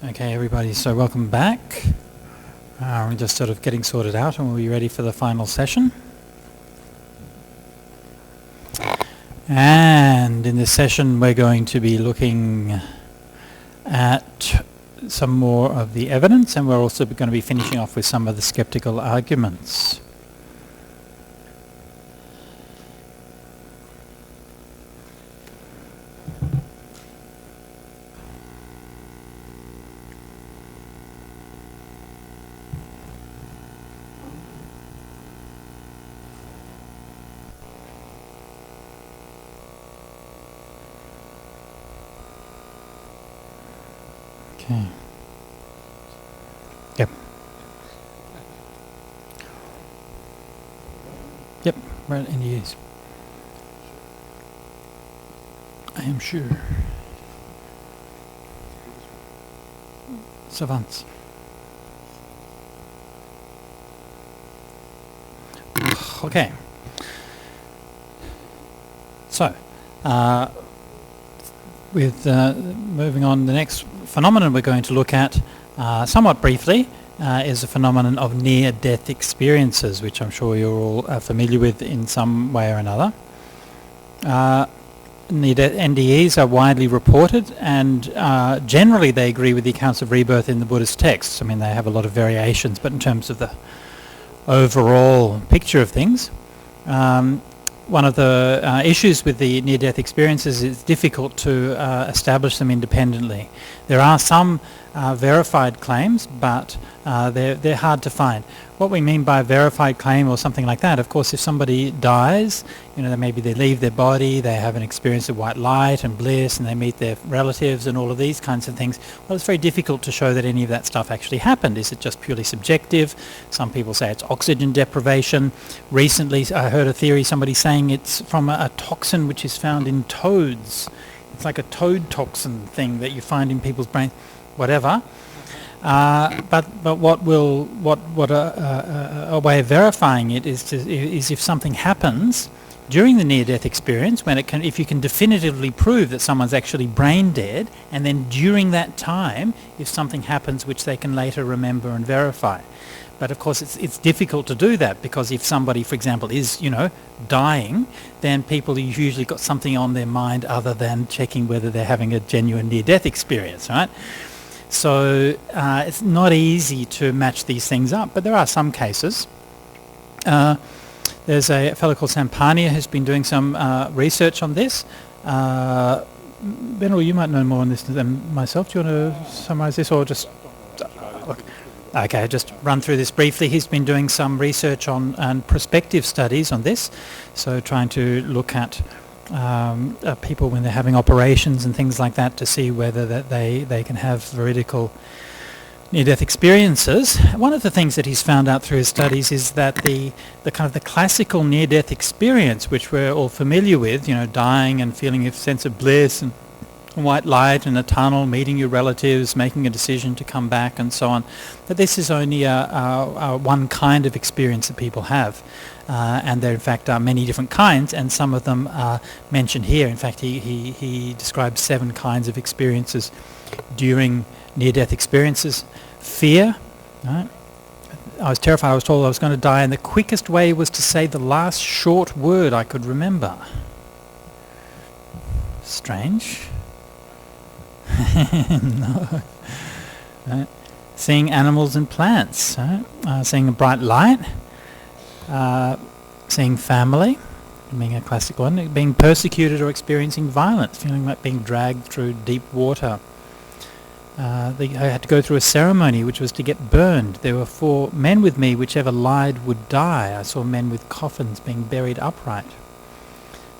Okay, everybody, so welcome back. We're just sort of getting sorted out and we'll be ready for the final session. And in this session we're going to be looking at some more of the evidence, and we're also going to be finishing off with some of the skeptical arguments. Okay. Yep, right in the ears. I am sure. Savants. Okay. So, with moving on, the next phenomenon we're going to look at somewhat briefly is a phenomenon of near-death experiences, which I'm sure you're all familiar with in some way or another. Near-death NDEs are widely reported, and generally they agree with the accounts of rebirth in the Buddhist texts. I mean, they have a lot of variations, but in terms of the overall picture of things, one of the issues with the near-death experiences is it's difficult to establish them independently. There are some verified claims, but they're hard to find. What we mean by a verified claim or something like that, of course, if somebody dies, you know, maybe they leave their body, they have an experience of white light and bliss, and they meet their relatives and all of these kinds of things. Well, it's very difficult to show that any of that stuff actually happened. Is it just purely subjective? Some people say it's oxygen deprivation. Recently, I heard a theory, somebody saying it's from a toxin which is found in toads. It's like a toad toxin thing that you find in people's brains, whatever. But what a way of verifying it is if something happens during the near-death experience, if you can definitively prove that someone's actually brain dead, and then during that time, if something happens which they can later remember and verify. But of course, it's difficult to do that, because if somebody, for example, is dying, then people have usually got something on their mind other than checking whether they're having a genuine near-death experience, right? So it's not easy to match these things up, but there are some cases. There's a fellow called Sampania who's been doing some research on this. Venerable, you might know more on this than myself. Do you want to summarise this, or just... Okay, just run through this briefly. He's been doing some research on prospective studies on this, so trying to look at people when they're having operations and things like that to see whether that they can have veridical near-death experiences. One of the things that he's found out through his studies is that the kind of the classical near-death experience, which we're all familiar with, dying and feeling a sense of bliss and white light in a tunnel, meeting your relatives, making a decision to come back and so on, that this is only one kind of experience that people have. And there in fact are many different kinds, and some of them are mentioned here. In fact, he describes 7 kinds of experiences during near-death experiences. Fear. Right? I was terrified. I was told I was going to die, and the quickest way was to say the last short word I could remember. Strange. No. Right. Seeing animals and plants. Right? Seeing a bright light. Seeing family, being a classic one, being persecuted or experiencing violence, feeling like being dragged through deep water. I had to go through a ceremony which was to get burned. There were 4 men with me, whichever lied would die. I saw men with coffins being buried upright.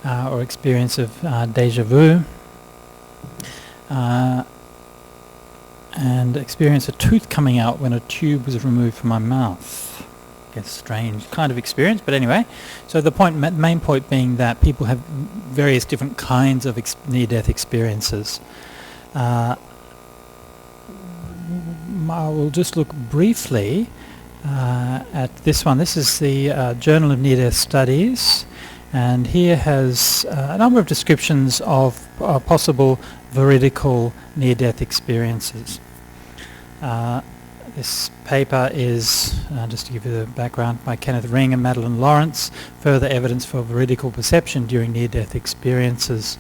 Or experience of déjà vu. And experience a tooth coming out when a tube was removed from my mouth. It's a strange kind of experience, but anyway. So the main point being that people have various different kinds of near-death experiences. I will just look briefly at this one. This is the Journal of Near-Death Studies, and here has a number of descriptions of possible veridical near-death experiences. This paper is, just to give you the background, by Kenneth Ring and Madeline Lawrence, Further Evidence for Veridical Perception During Near-Death Experiences.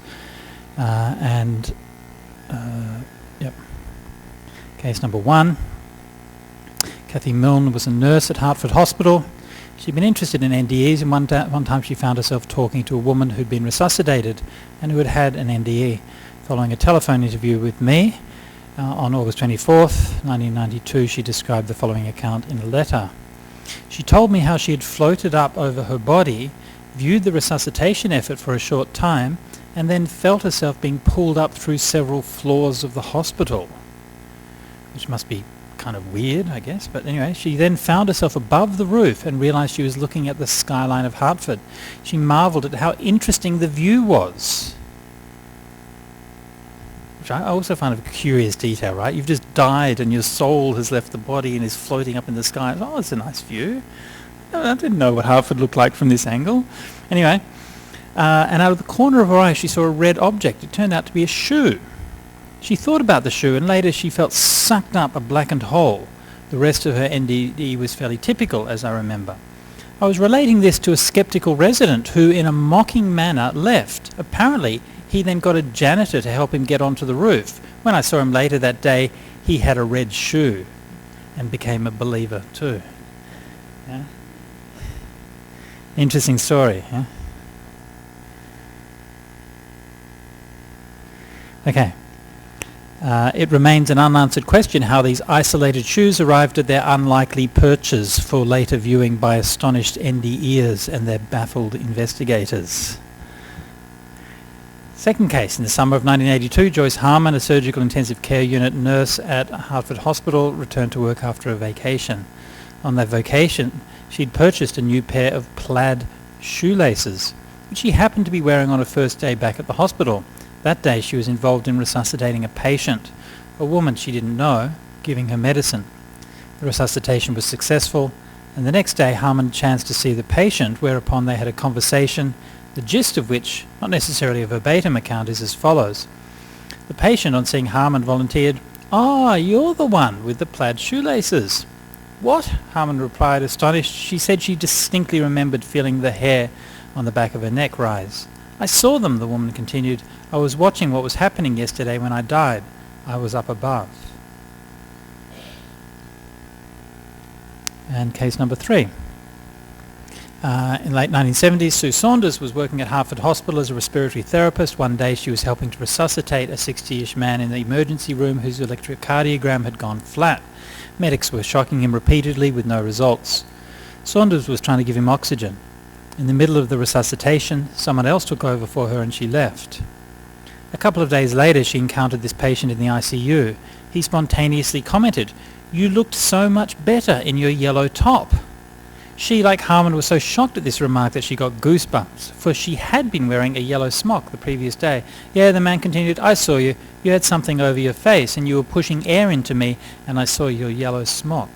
Case number 1. Kathy Milne was a nurse at Hartford Hospital. She'd been interested in NDEs, and one time she found herself talking to a woman who'd been resuscitated and who had had an NDE. Following a telephone interview with me on August 24th, 1992, she described the following account in a letter. She told me how she had floated up over her body, viewed the resuscitation effort for a short time, and then felt herself being pulled up through several floors of the hospital, which must be kind of weird, I guess. But anyway, she then found herself above the roof and realized she was looking at the skyline of Hartford. She marveled at how interesting the view was, which I also find a curious detail, right? You've just died and your soul has left the body and is floating up in the sky. Oh, it's a nice view. I didn't know what Hartford looked like from this angle. Anyway, and out of the corner of her eye she saw a red object. It turned out to be a shoe. She thought about the shoe, and later she felt sucked up a blackened hole. The rest of her NDE was fairly typical, as I remember. I was relating this to a skeptical resident who, in a mocking manner, left. Apparently, he then got a janitor to help him get onto the roof. When I saw him later that day, he had a red shoe and became a believer too. Yeah? Interesting story. Yeah? Okay. It remains an unanswered question how these isolated shoes arrived at their unlikely perches for later viewing by astonished NDEers and their baffled investigators. Second case, in the summer of 1982, Joyce Harmon, a surgical intensive care unit nurse at Hartford Hospital, returned to work after a vacation. On that vacation, she'd purchased a new pair of plaid shoelaces, which she happened to be wearing on her first day back at the hospital. That day she was involved in resuscitating a patient, a woman she didn't know, giving her medicine. The resuscitation was successful, and the next day Harmon chanced to see the patient, whereupon they had a conversation, the gist of which, not necessarily a verbatim account, is as follows. The patient, on seeing Harmon, volunteered, "Ah, you're the one with the plaid shoelaces." "What?" Harmon replied, astonished. She said she distinctly remembered feeling the hair on the back of her neck rise. "I saw them," the woman continued. "I was watching what was happening yesterday when I died. I was up above." And case number 3. In late 1970s, Sue Saunders was working at Hartford Hospital as a respiratory therapist. One day she was helping to resuscitate a 60-ish man in the emergency room whose electrocardiogram had gone flat. Medics were shocking him repeatedly with no results. Saunders was trying to give him oxygen. In the middle of the resuscitation, someone else took over for her and she left. A couple of days later, she encountered this patient in the ICU. He spontaneously commented, "You looked so much better in your yellow top." She, like Harmon, was so shocked at this remark that she got goosebumps, for she had been wearing a yellow smock the previous day. "Yeah," the man continued, "I saw you. You had something over your face and you were pushing air into me and I saw your yellow smock."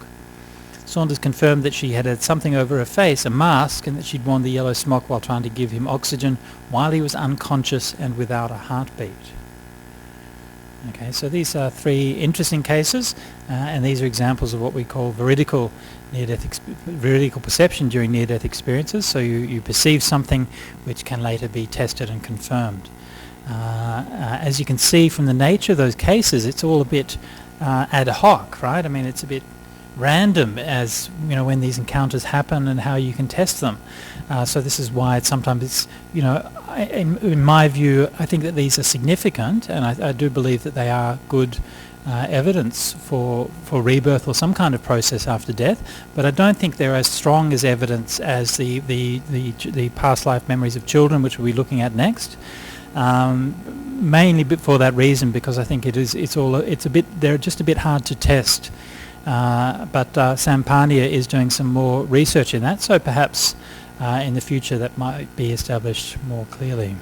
Saunders confirmed that she had something over her face, a mask, and that she'd worn the yellow smock while trying to give him oxygen while he was unconscious and without a heartbeat. Okay, so these are 3 interesting cases, and these are examples of what we call veridical perception during near-death experiences. So you perceive something which can later be tested and confirmed. As you can see from the nature of those cases, it's all a bit ad hoc, right? I mean, it's a bit random as when these encounters happen and how you can test them. So this is why sometimes it's in my view, I think that these are significant, and I do believe that they are good evidence for rebirth or some kind of process after death. But I don't think they're as strong as evidence as the past life memories of children, which we'll be looking at next. Mainly for that reason, because I think they're just a bit hard to test. But Sampania is doing some more research in that, so perhaps in the future that might be established more clearly.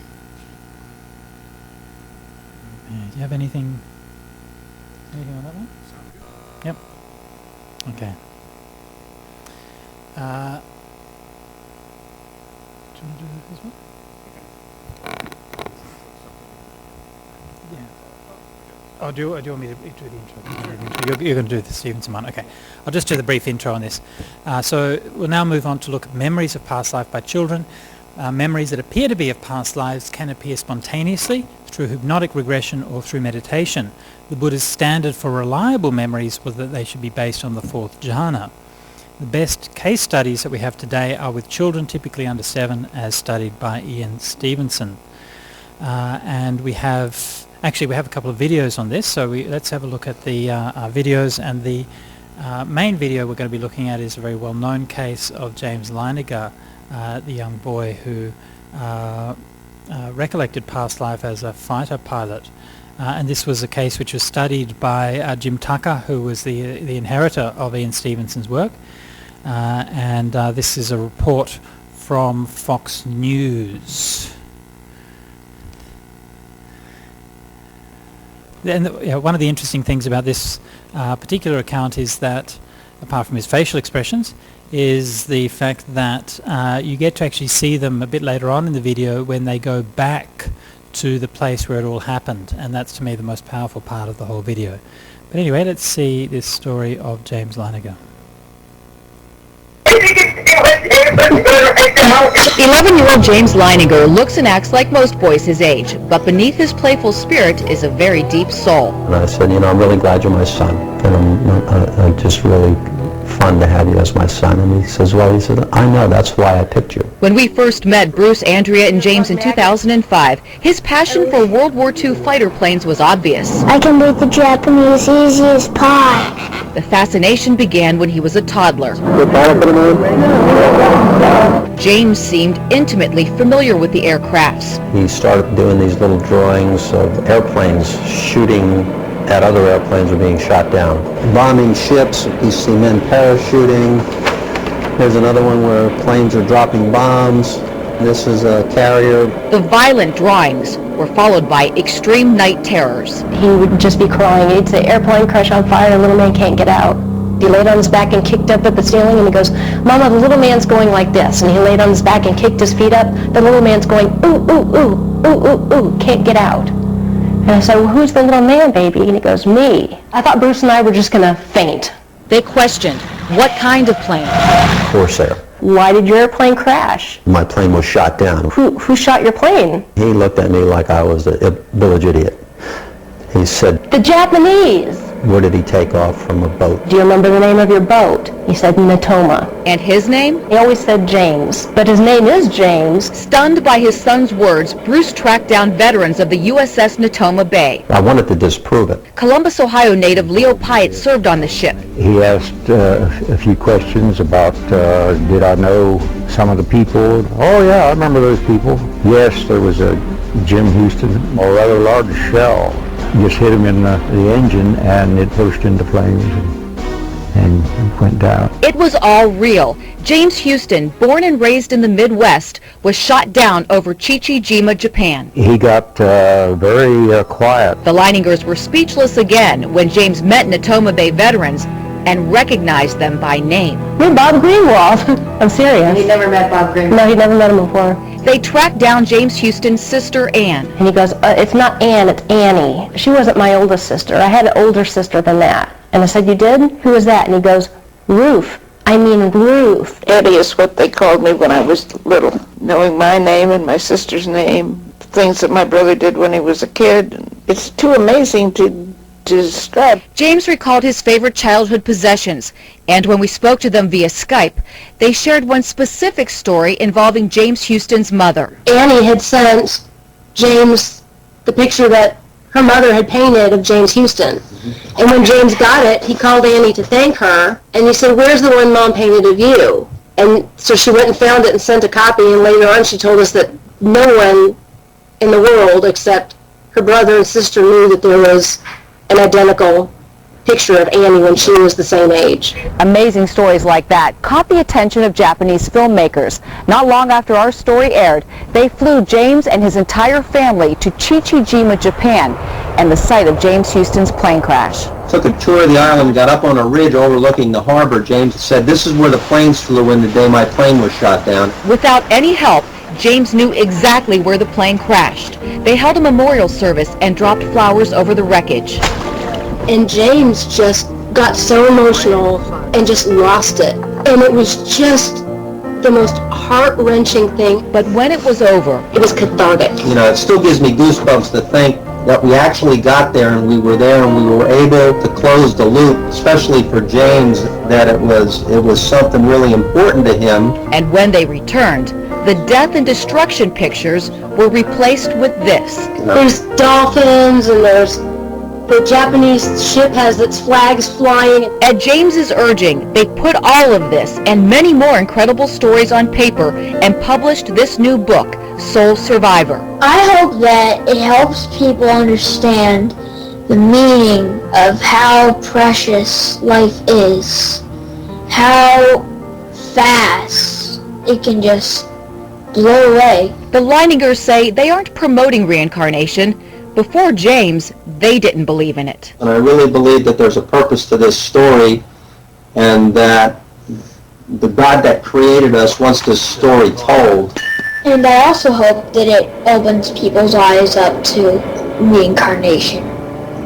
Do you have anything on that one? Yep. Okay. Do you want to do this one? do you want me to do the intro? You're going to do the Stevenson one. Okay. I'll just do the brief intro on this. So we'll now move on to look at memories of past life by children. Memories that appear to be of past lives can appear spontaneously through hypnotic regression or through meditation. The Buddha's standard for reliable memories was that they should be based on the fourth jhana. The best case studies that we have today are with children typically under 7, as studied by Ian Stevenson. And we have a couple of videos on this, so let's have a look at the videos. And the main video we're going to be looking at is a very well-known case of James Leiniger, the young boy who recollected past life as a fighter pilot. And this was a case which was studied by Jim Tucker, who was the inheritor of Ian Stevenson's work. And this is a report from Fox News. And one of the interesting things about this particular account is that, apart from his facial expressions, is the fact that you get to actually see them a bit later on in the video when they go back to the place where it all happened, and that's to me the most powerful part of the whole video. But anyway, let's see this story of James Leiniger. 11-year-old James Leiniger looks and acts like most boys his age, but beneath his playful spirit is a very deep soul. And I said, I'm really glad you're my son, and I'm just really fun to have you as my son. And he said, I know, that's why I picked you. When we first met Bruce, Andrea, and James in 2005, his passion for World War II fighter planes was obvious. I can make the Japanese easy as pie. The fascination began when he was a toddler. James seemed intimately familiar with the aircrafts. He started doing these little drawings of airplanes shooting at other airplanes or being shot down. Bombing ships, you see men parachuting. There's another one where planes are dropping bombs. This is a carrier. The violent drawings were followed by extreme night terrors. He would just be crying. He'd say, airplane crash on fire, the little man can't get out. He laid on his back and kicked up at the ceiling, and he goes, Mama, the little man's going like this. And he laid on his back and kicked his feet up. The little man's going, ooh, ooh, ooh, ooh, ooh, ooh, can't get out. And I said, well, who's the little man, baby? And he goes, me. I thought Bruce and I were just going to faint. They questioned, what kind of plane? Corsair. Why did your airplane crash? My plane was shot down. Who shot your plane? He looked at me like I was a village idiot. He said, The Japanese. where did he take off from a boat? Do you remember the name of your boat? He said, Natoma. And his name? He always said James, but his name is James. Stunned by his son's words, Bruce tracked down veterans of the USS Natoma Bay. I wanted to disprove it. Columbus, Ohio native Leo Pyatt served on the ship. He asked a few questions about, did I know some of the people? Oh yeah, I remember those people. Yes, there was a Jim Houston, a rather large shell. Just hit him in the engine, and it burst into flames and went down. It was all real. James Houston, born and raised in the Midwest, was shot down over Chichijima, Japan. He got very quiet. The Leiningers were speechless again when James met Natoma Bay veterans and recognized them by name. You're Bob Greenwald. I'm serious. He never met Bob Greenwald. No, he'd never met him before. They tracked down James Houston's sister, Ann. And he goes, it's not Ann, it's Annie. She wasn't my oldest sister. I had an older sister than that. And I said, you did? Who was that? And he goes, Ruth. I mean Ruth. Eddie is what they called me when I was little. Knowing my name and my sister's name, things that my brother did when he was a kid. It's too amazing to describe. James recalled his favorite childhood possessions, and when we spoke to them via Skype, they shared one specific story involving James Houston's mother. Annie had sent James the picture that her mother had painted of James Houston. And when James got it, he called Annie to thank her, and he said, where's the one Mom painted of you? And so she went and found it and sent a copy, and later on she told us that no one in the world except her brother and sister knew that there was an identical picture of Annie when she was the same age. Amazing stories like that caught the attention of Japanese filmmakers. Not long after our story aired, they flew James and his entire family to Chichijima, Japan. and the site of James Houston's plane crash. Took a tour of the island, got up on a ridge overlooking the harbor. James said, "This is where the planes flew in the day my plane was shot down." Without any help, James knew exactly where the plane crashed. They held a memorial service and dropped flowers over the wreckage. And James just got so emotional and just lost it. And it was just the most heart-wrenching thing. But when it was over, It was cathartic. You know, it still gives me goosebumps to think that we actually got there and we were there and we were able to close the loop, especially for James, that it was something really important to him. and when they returned, the death and destruction pictures were replaced with this. There's dolphins and there's the Japanese ship has its flags flying. At James's urging, they put all of this and many more incredible stories on paper and published this new book, Soul Survivor. I hope that it helps people understand the meaning of how precious life is, how fast it can just blow away. The Leiningers say they aren't promoting reincarnation. Before James, they didn't believe in it. And I really believe that there's a purpose to this story and that the God that created us wants this story told. And I also hope that it opens people's eyes up to reincarnation.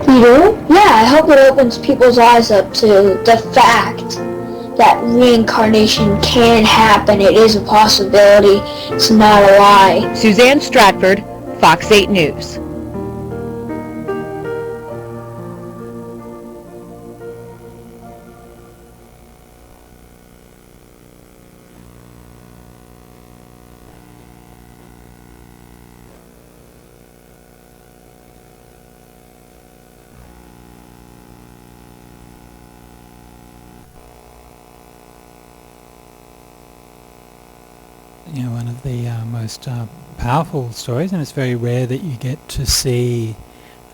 You do? Yeah, I hope it opens people's eyes up to the fact that reincarnation can happen. It is a possibility. It's not a lie. Suzanne Stratford, Fox 8 News. You know, one of the most powerful stories, and it's very rare that you get to see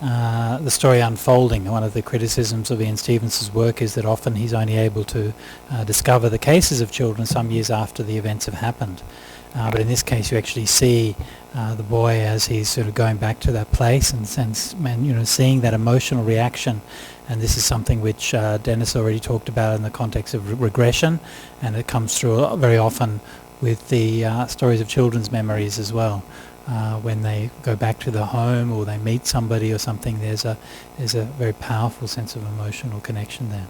the story unfolding. One of the criticisms of Ian Stevenson's work is that often he's only able to discover the cases of children some years after the events have happened. But in this case, you actually see the boy as he's sort of going back to that place and you know, seeing that emotional reaction. And this is something which Dennis already talked about in the context of regression, and it comes through very often with the stories of children's memories as well. When they go back to the home or they meet somebody or something, there's a very powerful sense of emotional connection there.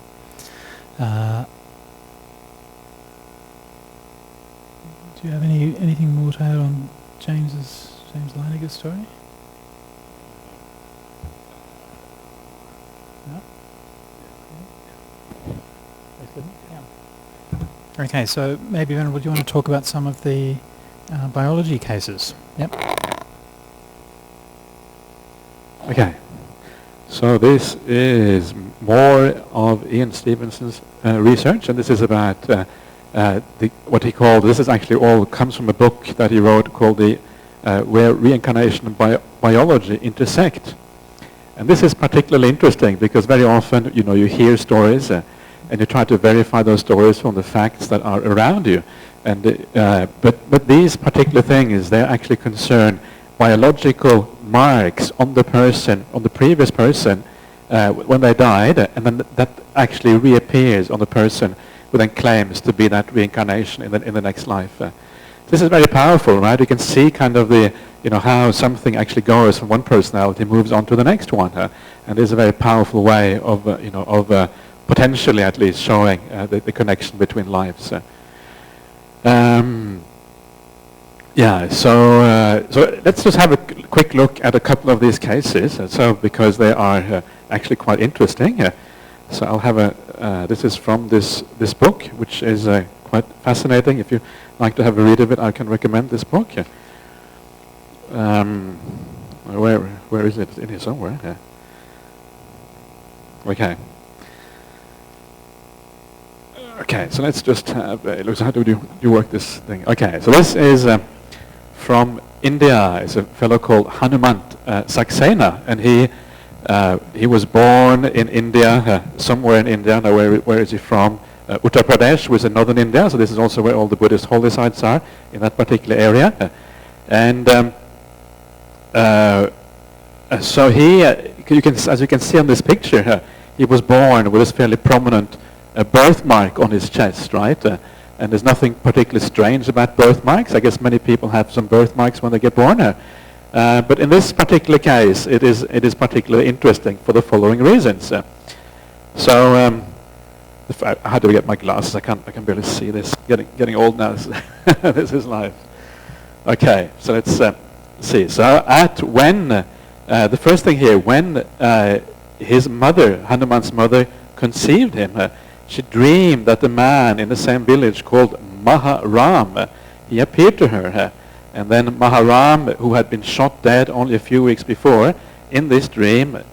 Do you have anything more to add on James Leininger's story? No? Okay, so maybe Venerable, do you want to talk about some of the biology cases? Yep. Okay, so this is more of Ian Stevenson's research, and this is about what he called, this is actually all comes from a book that he wrote called Where Reincarnation and Biology Intersect. And this is particularly interesting because very often, you know, you hear stories and you try to verify those stories from the facts that are around you. And but these particular things, they actually concern biological marks on the person, on the previous person, when they died, and then that actually reappears on the person who then claims to be that reincarnation in the next life. This is very powerful, right? You can see kind of the, you know, how something actually goes from one personality, moves on to the next one, and it's a very powerful way of, you know, of potentially at least showing the connection between lives. Yeah, so let's just have a quick look at a couple of these cases, because they are actually quite interesting. So I'll have this is from this book, which is quite fascinating. If you like to have a read of it, I can recommend this book. Where is it? It's in here somewhere. Yeah. Okay. Okay, so let's just have a look. How do you work this thing? Okay, so this is from India. It's a fellow called Hanumant Saxena, and he was born in India, somewhere in India. Now, where is he from? Uttar Pradesh, which is in northern India. So this is also where all the Buddhist holy sites are, in that particular area. And So he, as you can see on this picture, he was born with this fairly prominent birthmark on his chest, right? And there's nothing particularly strange about birthmarks. I guess many people have some birthmarks when they get born. But in this particular case, it is particularly interesting for the following reasons. How do I get my glasses? I can barely see this. Getting old now. This is life. Okay, so let's see. So the first thing here, when his mother, Hanuman's mother, conceived him, she dreamed that the man in the same village called Maharam, he appeared to her. And then Maharam, who had been shot dead only a few weeks before, in this dream,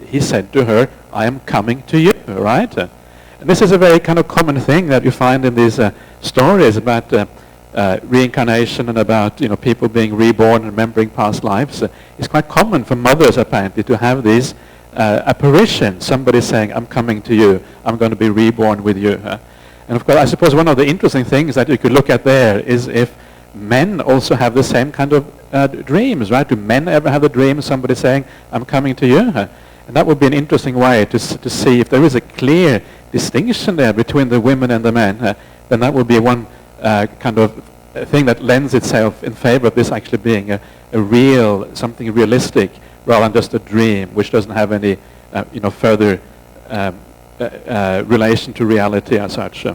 he said to her, I am coming to you, right? And this is a very kind of common thing that you find in these stories about reincarnation and about people being reborn and remembering past lives. It's quite common for mothers apparently to have these apparitions, somebody saying, I'm coming to you, I'm going to be reborn with you. And of course, I suppose one of the interesting things that you could look at there is if men also have the same kind of dreams, right? Do men ever have the dream of somebody saying, I'm coming to you? And that would be an interesting way to see if there is a clear distinction there between the women and the men. Then that would be one kind of thing that lends itself in favor of this actually being a real, something realistic, rather than just a dream, which doesn't have any further relation to reality as such.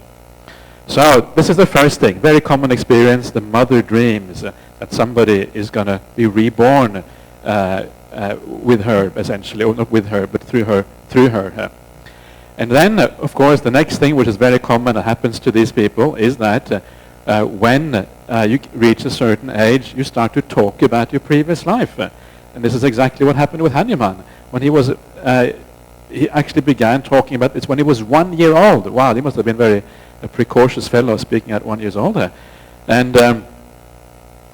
So this is the first thing, very common experience. The mother dreams that somebody is going to be reborn with her, essentially, or not with her, but through her. And then, of course, the next thing, which is very common that happens to these people, is that when you reach a certain age, you start to talk about your previous life. And this is exactly what happened with Hanuman. When he actually began talking about this when he was 1 year old. Wow, he must have been a precocious fellow speaking at 1 year old. And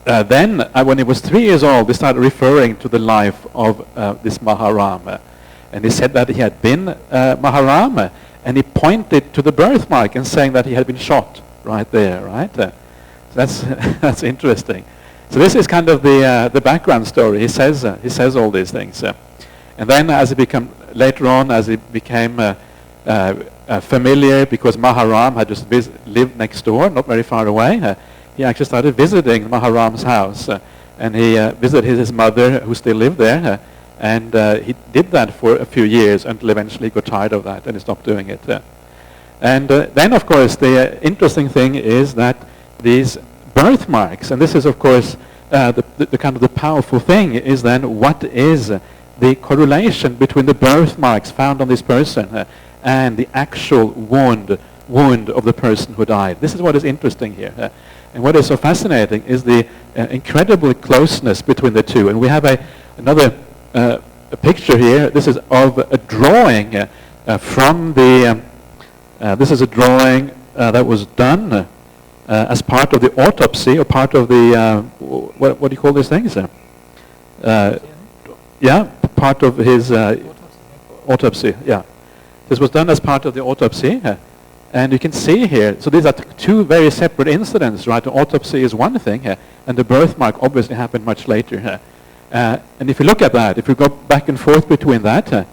then, when he was 3 years old, they started referring to the life of this Maharam. And he said that he had been Maharam, and he pointed to the birthmark and saying that he had been shot right there, right? So that's interesting. So this is kind of the background story. He says all these things. And then later on, as he became familiar, because Maharam had just lived next door, not very far away, he actually started visiting Maharam's house. And he visited his mother, who still lived there. And he did that for a few years until eventually he got tired of that and he stopped doing it. And then, of course, the interesting thing is that these birthmarks, and this is, of course, the kind of the powerful thing, is then what is the correlation between the birthmarks found on this person and the actual wound of the person who died. This is what is interesting here. And what is so fascinating is the incredible closeness between the two. And we have another a picture here. This is of a drawing from the. This is a drawing that was done as part of the autopsy, or part of the what do you call these things? Yeah, part of his autopsy. Yeah, this was done as part of the autopsy, and you can see here. So these are two very separate incidents, right? The autopsy is one thing, and the birthmark obviously happened much later. And if you look at that, if you go back and forth between that,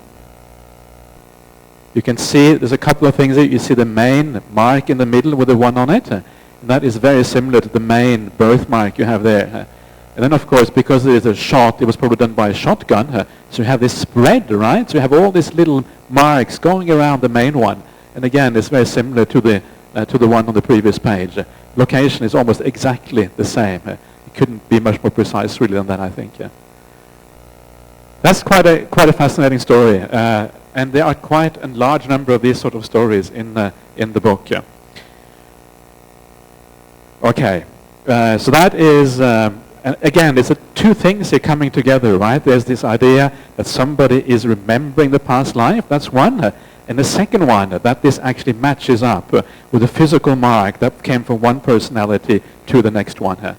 you can see there's a couple of things. You see the main mark in the middle with the one on it. And that is very similar to the main birthmark you have there. And then, of course, because it is a shot, it was probably done by a shotgun. So you have this spread, right? So you have all these little marks going around the main one. And again, it's very similar to the one on the previous page. Location is almost exactly the same. It couldn't be much more precise, really, than that, I think. That's quite a fascinating story, and there are quite a large number of these sort of stories in the book. Okay, so that is, and again, it's two things here coming together, right? There's this idea that somebody is remembering the past life. That's one. And the second one, that this actually matches up with a physical mark that came from one personality to the next one.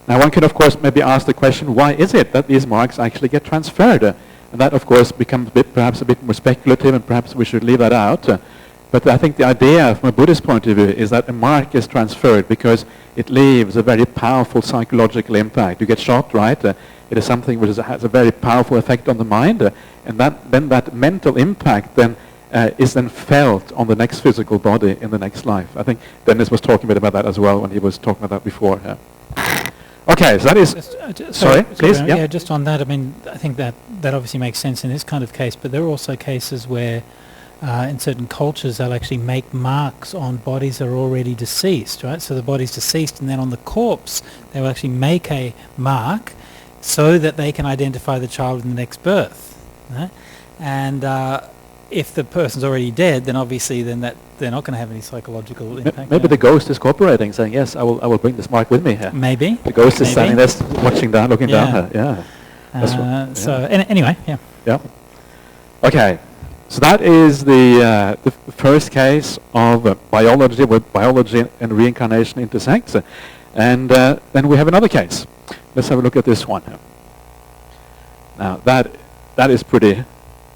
Now, one could, of course, maybe ask the question, why is it that these marks actually get transferred? And that, of course, becomes perhaps a bit more speculative, and perhaps we should leave that out. But I think the idea from a Buddhist point of view is that a mark is transferred because it leaves a very powerful psychological impact. You get shot, right? It is something which has a very powerful effect on the mind, and then that mental impact then is then felt on the next physical body in the next life. I think Dennis was talking a bit about that as well when he was talking about that before. Okay, so that is... sorry, please? Yeah, just on that, I mean, I think that obviously makes sense in this kind of case, but there are also cases where in certain cultures they'll actually make marks on bodies that are already deceased, right? So the body's deceased, and then on the corpse they will actually make a mark so that they can identify the child in the next birth, right? And if the person's already dead, then obviously then that they're not going to have any psychological impact. Maybe the ghost is cooperating, saying, yes, I will bring this mark with me here. Maybe. The ghost is standing there watching down, looking down her. Yeah. So anyway, yeah. Yeah. Okay. So that is the first case of biology, where biology and reincarnation intersect. And then we have another case. Let's have a look at this one. Now that is pretty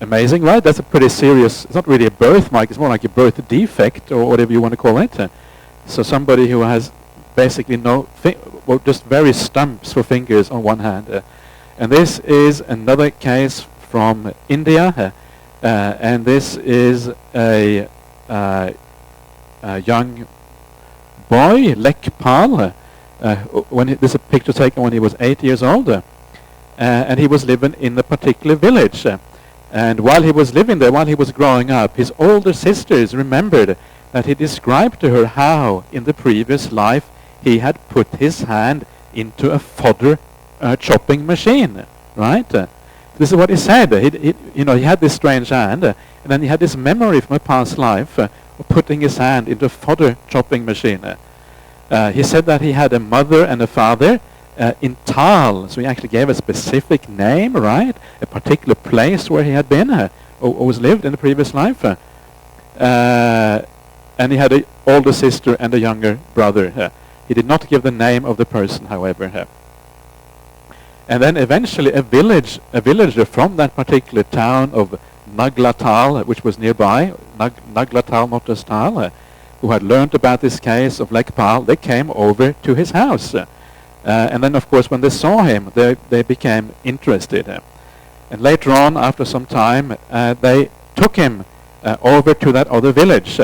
amazing, right? That's a pretty serious, it's not really a birthmark, it's more like a birth defect or whatever you want to call it. So somebody who has basically just very stumps for fingers on one hand. And this is another case from India. And this is a young boy, Lekpal. This is a picture taken when he was 8 years old. And he was living in a particular village. And while he was living there, while he was growing up, his older sisters remembered that he described to her how, in the previous life, he had put his hand into a fodder chopping machine, right? This is what he said. He had this strange hand, and then he had this memory from a past life of putting his hand into a fodder chopping machine. He said that he had a mother and a father in Tal, so he actually gave a specific name, right? A particular place where he had been or was lived in the previous life. And he had an older sister and a younger brother. He did not give the name of the person, however. And then eventually a villager from that particular town of Naglatal, which was nearby, Naglatal, not just Tal, who had learned about this case of Lekpal, they came over to his house. And then, of course, when they saw him, they became interested. And later on, after some time, they took him over to that other village.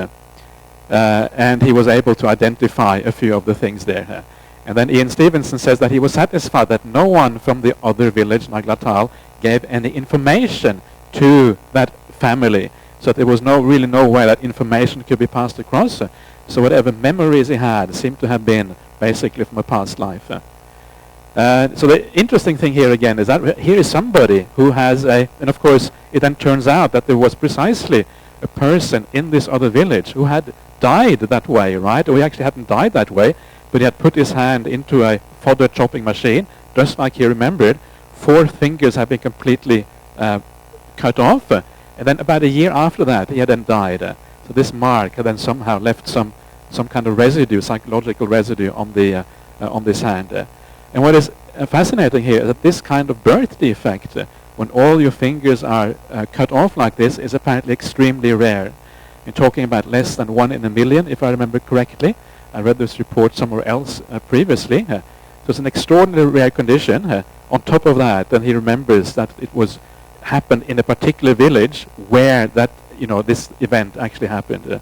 And he was able to identify a few of the things there. And then Ian Stevenson says that he was satisfied that no one from the other village, Naglatal, gave any information to that family. So there was really no way that information could be passed across. So whatever memories he had seemed to have been basically from a past life. So the interesting thing here again is that here is somebody who has and of course it then turns out that there was precisely a person in this other village who had died that way, right? Or he actually hadn't died that way, but he had put his hand into a fodder chopping machine, just like he remembered. 4 fingers had been completely cut off, and then about a year after that, he had then died. So this mark had then somehow left some kind of residue, psychological residue on this hand. And what is fascinating here is that this kind of birth defect, when all your fingers are cut off like this, is apparently extremely rare. We're talking about less than 1 in a million, if I remember correctly. I read this report somewhere else previously. So it's an extraordinarily rare condition. On top of that, then he remembers that it happened in a particular village where this event actually happened.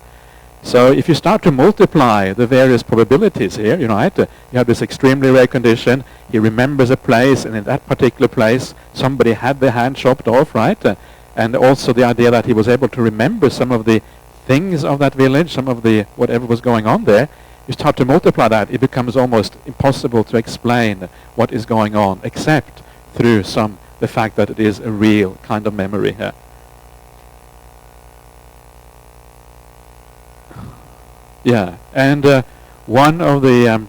So if you start to multiply the various probabilities here, you have this extremely rare condition. He remembers a place, and in that particular place, somebody had their hand chopped off, right? And also the idea that he was able to remember some of the things of that village, some of the whatever was going on there. You start to multiply that, it becomes almost impossible to explain what is going on, except through the fact that it is a real kind of memory here. Yeah, and one of the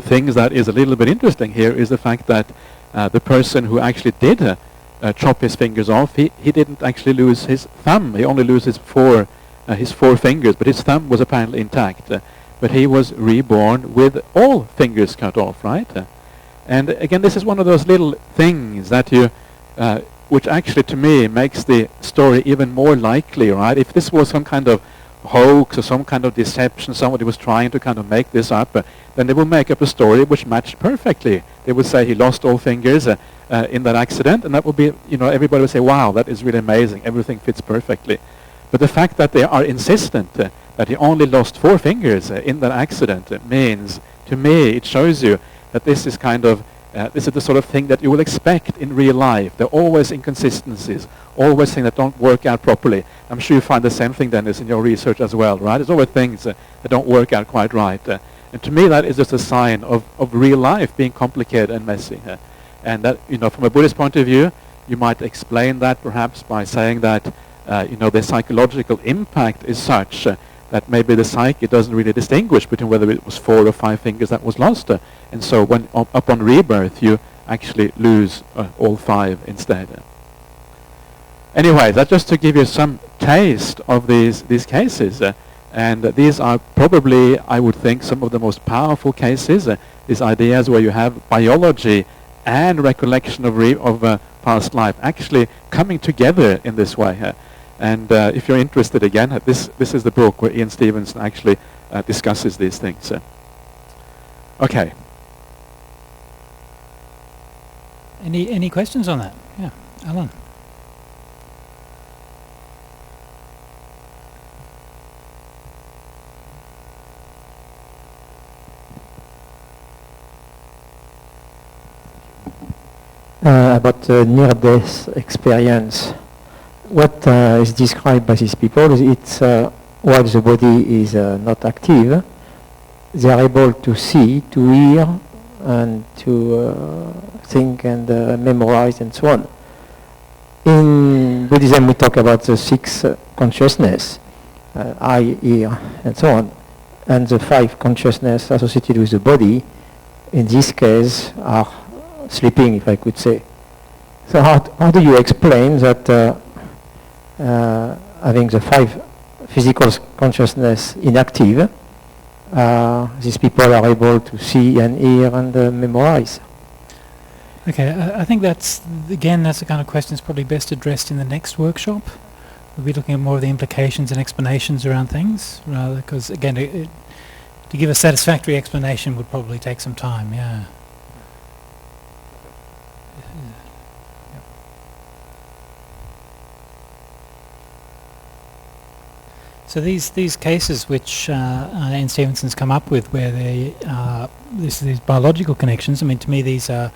things that is a little bit interesting here is the fact that the person who actually did chop his fingers off, he didn't actually lose his thumb. He only loses his 4 fingers, but his thumb was apparently intact. But he was reborn with all fingers cut off, right? And again, this is one of those little things that which actually to me makes the story even more likely, right? If this was some kind of hoax or some kind of deception, somebody was trying to kind of make this up, then they would make up a story which matched perfectly. They would say he lost all fingers in that accident, and that would be, everybody would say, wow, that is really amazing, everything fits perfectly. But the fact that they are insistent that he only lost 4 fingers in that accident means, to me, it shows you that this is kind of, this is the sort of thing that you will expect in real life. There are always inconsistencies, always things that don't work out properly. I'm sure you find the same thing, Dennis, in your research as well, right? There's always things that don't work out quite right. And to me, that is just a sign of real life being complicated and messy. And that, from a Buddhist point of view, you might explain that perhaps by saying that, the psychological impact is such that maybe the psyche doesn't really distinguish between whether it was 4 or 5 fingers that was lost. And so when upon rebirth, you actually lose all 5 instead. Anyway, that's just to give you some taste of these cases. And these are probably, I would think, some of the most powerful cases. These ideas where you have biology and recollection of past life actually coming together in this way. And if you're interested, again, this is the book where Ian Stevenson actually discusses these things. Okay. Any questions on that? Yeah, Alan. About near-death experience. What is described by these people is it's while the body is not active, they are able to see, to hear, and to think and memorize and so on. In Buddhism we talk about the 6 consciousness, eye, ear, and so on, and the 5 consciousness associated with the body, in this case, are sleeping, if I could say. So how do you explain that having the 5 physical consciousness inactive, these people are able to see and hear and memorize? Okay, I think that's the kind of question that's probably best addressed in the next workshop. We'll be looking at more of the implications and explanations around things, rather, because again, to give a satisfactory explanation would probably take some time, yeah. So these cases which Ian Stevenson's come up with, where these biological connections, I mean, to me these are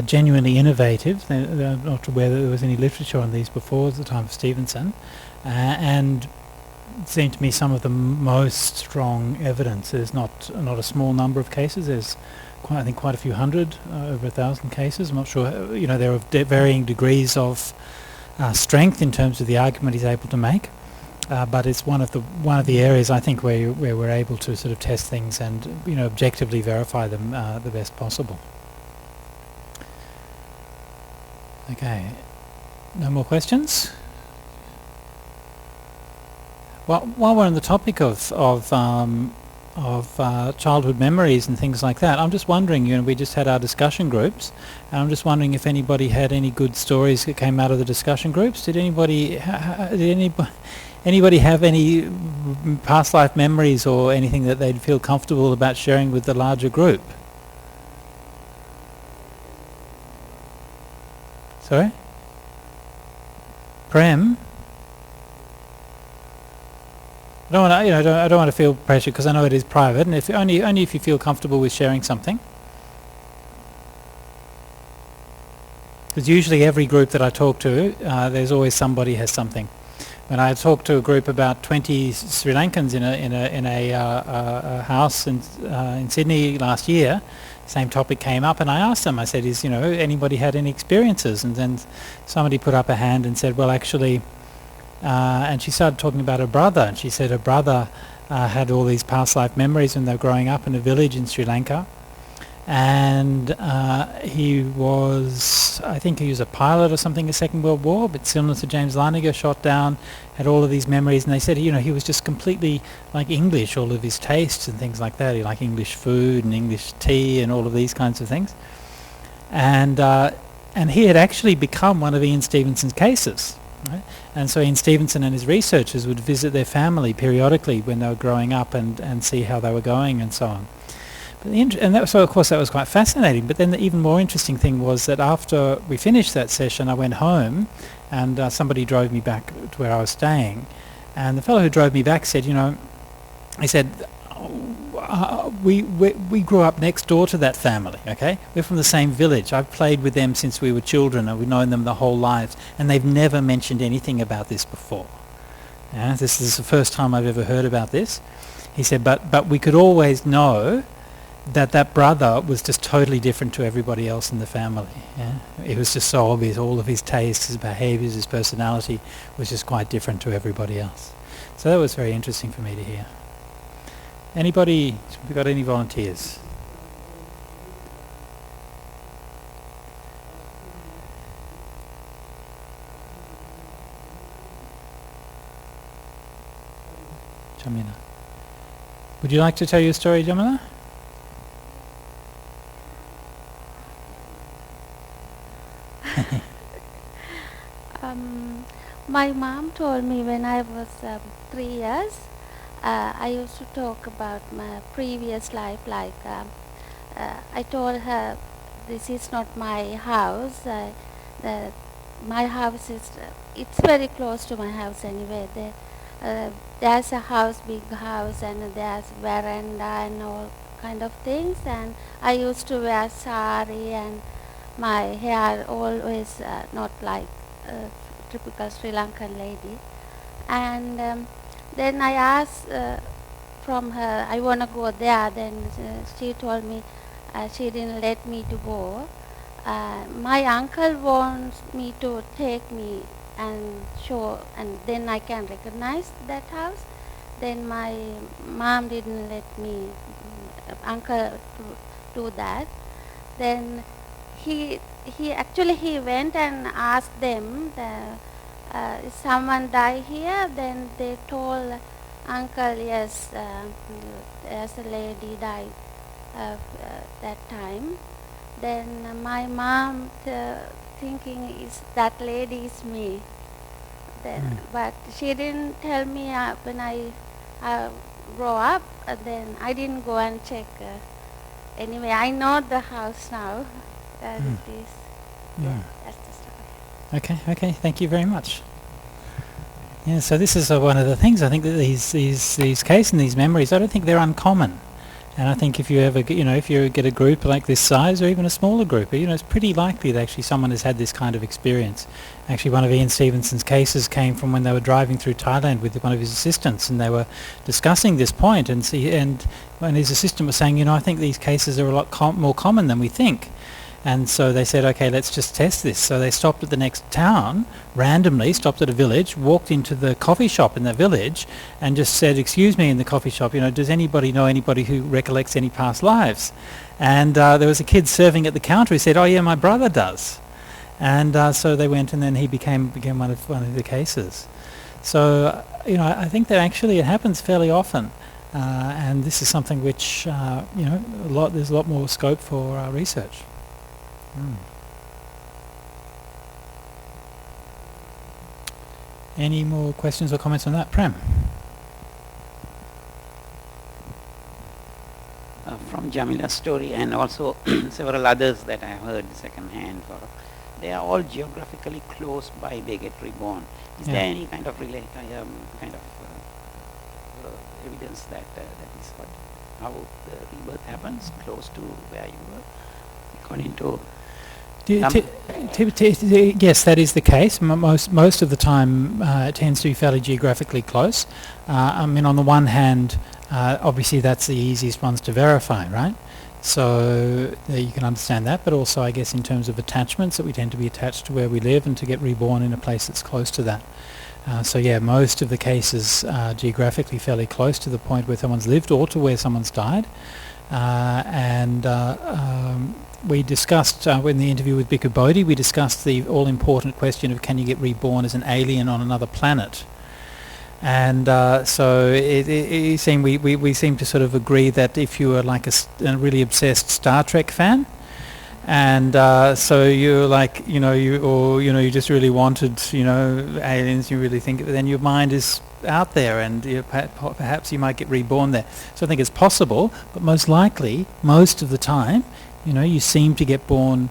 genuinely innovative. They're not aware that there was any literature on these before at the time of Stevenson, and it seemed to me some of the most strong evidence. There's not a small number of cases. There's I think quite a few hundred, over 1,000 cases. I'm not sure. There are varying degrees of strength in terms of the argument he's able to make. But it's one of the areas I think where we're able to sort of test things and objectively verify them the best possible. Okay, no more questions? Well, while we're on the topic of childhood memories and things like that, I'm just wondering. We just had our discussion groups, and I'm just wondering if anybody had any good stories that came out of the discussion groups. Did anybody have any past life memories or anything that they'd feel comfortable about sharing with the larger group? Sorry? Prem? I don't want to feel pressure, because I know it is private, and if only if you feel comfortable with sharing something. Because usually every group that I talk to, there's always somebody has something. When I talked to a group about 20 Sri Lankans in a house in Sydney last year, same topic came up, and I asked them. I said, "Is anybody had any experiences?" And then somebody put up a hand and said, "Well, actually," and she started talking about her brother, and she said her brother had all these past life memories when they were growing up in a village in Sri Lanka. And he was, I think he was a pilot or something in the Second World War, but similar to James Leininger, shot down, had all of these memories, and they said, he was just completely like English, all of his tastes and things like that. He liked English food and English tea and all of these kinds of things. And and he had actually become one of Ian Stevenson's cases. Right? And so Ian Stevenson and his researchers would visit their family periodically when they were growing up and see how they were going and so on. But so of course that was quite fascinating. But then the even more interesting thing was that after we finished that session, I went home and somebody drove me back to where I was staying. And the fellow who drove me back said, he said, we grew up next door to that family, okay? We're from the same village. I've played with them since we were children and we've known them the whole lives, and they've never mentioned anything about this before. Yeah, this is the first time I've ever heard about this. He said, but we could always know that brother was just totally different to everybody else in the family. Yeah? It was just so obvious. All of his tastes, his behaviours, his personality was just quite different to everybody else. So that was very interesting for me to hear. Anybody, we got any volunteers? Jamila. Would you like to tell your story, Jamila? My mom told me when I was 3 years, I used to talk about my previous life, like I told her, this is not my house, my house is, it's very close to my house anyway. There's a house, big house, and there's veranda and all kind of things, and I used to wear sari and my hair always not like a typical Sri Lankan lady. And then I asked from her, I want to go there. Then she told me she didn't let me to go. My uncle wants me to take me and show, and then I can recognize that house. Then my mom didn't let me, uncle, to do that. Then he went and asked them, is someone die here? Then they told uncle, yes, there's a lady died that time. Then my mom thinking is that lady is me. Then, but she didn't tell me when I grow up. Then I didn't go and check. Anyway, I know the house now. It is. Yeah, that's the story. Okay, thank you very much. Yeah, so this is one of the things, I think that these cases and these memories, I don't think they're uncommon. And I think if you ever, if you get a group like this size, or even a smaller group, it's pretty likely that actually someone has had this kind of experience. Actually, one of Ian Stevenson's cases came from when they were driving through Thailand with one of his assistants, and they were discussing this point, and when his assistant was saying, I think these cases are a lot more common than we think. And so they said, okay, let's just test this. So they stopped at the next town, randomly stopped at a village, walked into the coffee shop in the village and just said, excuse me, in the coffee shop, does anybody know anybody who recollects any past lives? And there was a kid serving at the counter who said, oh yeah, my brother does. And so they went, and then he became one of the cases. So, I think that actually it happens fairly often. And this is something which, there's a lot more scope for research. Any more questions or comments on that? Prem? From Jamila's story and also several others that I heard second hand, they are all geographically close by they get reborn. Is there any kind of evidence that is how the rebirth happens close to where you were, according to? Yes, that is the case. Most of the time it tends to be fairly geographically close. On the one hand, obviously that's the easiest ones to verify, right? So you can understand that, but also I guess in terms of attachments, that we tend to be attached to where we live and to get reborn in a place that's close to that. Most of the cases are geographically fairly close to the point where someone's lived or to where someone's died. We discussed, in the interview with Bhikkhu Bodhi, we discussed the all-important question of can you get reborn as an alien on another planet? And we seem to sort of agree that if you are like a really obsessed Star Trek fan, And so you're like, you just really wanted, aliens. You really think, then your mind is out there, and perhaps you might get reborn there. So I think it's possible, but most likely, most of the time, you seem to get born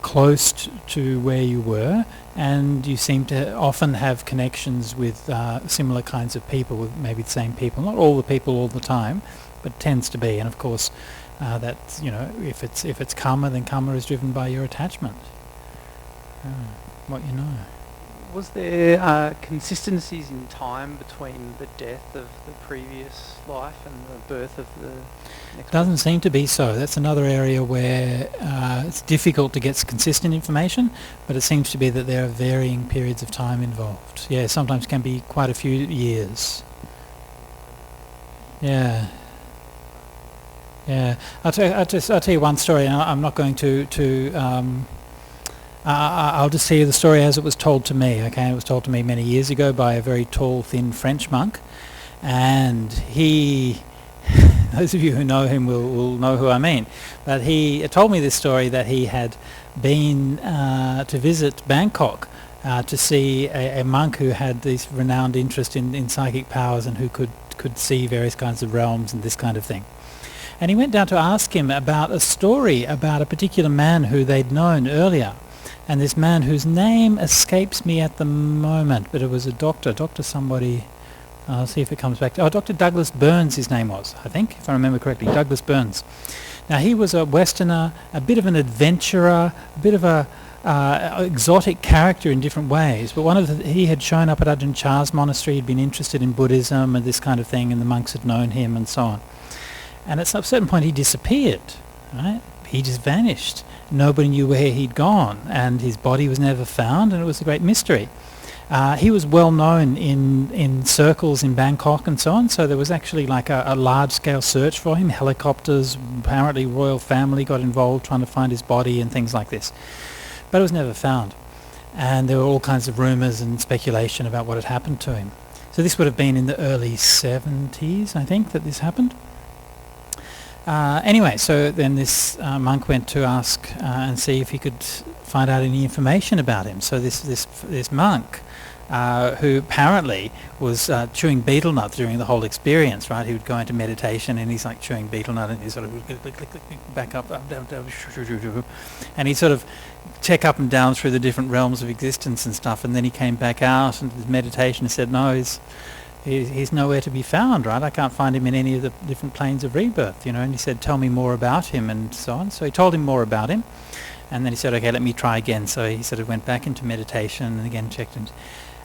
close to where you were, and you seem to often have connections with similar kinds of people, with maybe the same people. Not all the people all the time, but it tends to be. And of course, that's, if it's karma, then karma is driven by your attachment. What you know. Was there consistencies in time between the death of the previous life and the birth of the next Doesn't one? seem to be so. That's another area where it's difficult to get consistent information, but it seems to be that there are varying periods of time involved. Yeah, sometimes can be quite a few years. Yeah. Yeah. I'll tell you one story, and I'm not going to I'll just tell you the story as it was told to me, okay? It was told to me many years ago by a very tall, thin French monk, and he, those of you who know him will know who I mean, but he told me this story that he had been to visit Bangkok to see a monk who had this renowned interest in psychic powers and who could see various kinds of realms and this kind of thing. And he went down to ask him about a story about a particular man who they'd known earlier. And this man, whose name escapes me at the moment, but it was a doctor somebody, I'll see if it comes back. Dr. Douglas Burns his name was, I think, if I remember correctly, Douglas Burns. Now he was a Westerner, a bit of an adventurer, a bit of a exotic character in different ways, but he had shown up at Ajahn Chah's monastery, he'd been interested in Buddhism and this kind of thing, and the monks had known him and so on. And at a certain point he disappeared, right? He just vanished. Nobody knew where he'd gone, and his body was never found, and it was a great mystery. He was well known in circles in Bangkok and so on, so there was actually like a large-scale search for him. Helicopters, apparently royal family got involved trying to find his body and things like this. But it was never found. And there were all kinds of rumours and speculation about what had happened to him. So this would have been in the early 70s, I think, that this happened. Anyway, so then this monk went to ask and see if he could find out any information about him. So this monk, who apparently was chewing betel nut during the whole experience, right? He would go into meditation and he's like chewing betel nut and he sort of click, back up, down, and he sort of check up and down through the different realms of existence and stuff, and then he came back out and his meditation and said, no, he's nowhere to be found, right? I can't find him in any of the different planes of rebirth, and he said, tell me more about him and so on. So he told him more about him, and then he said, okay, let me try again. So he sort of went back into meditation and again checked in.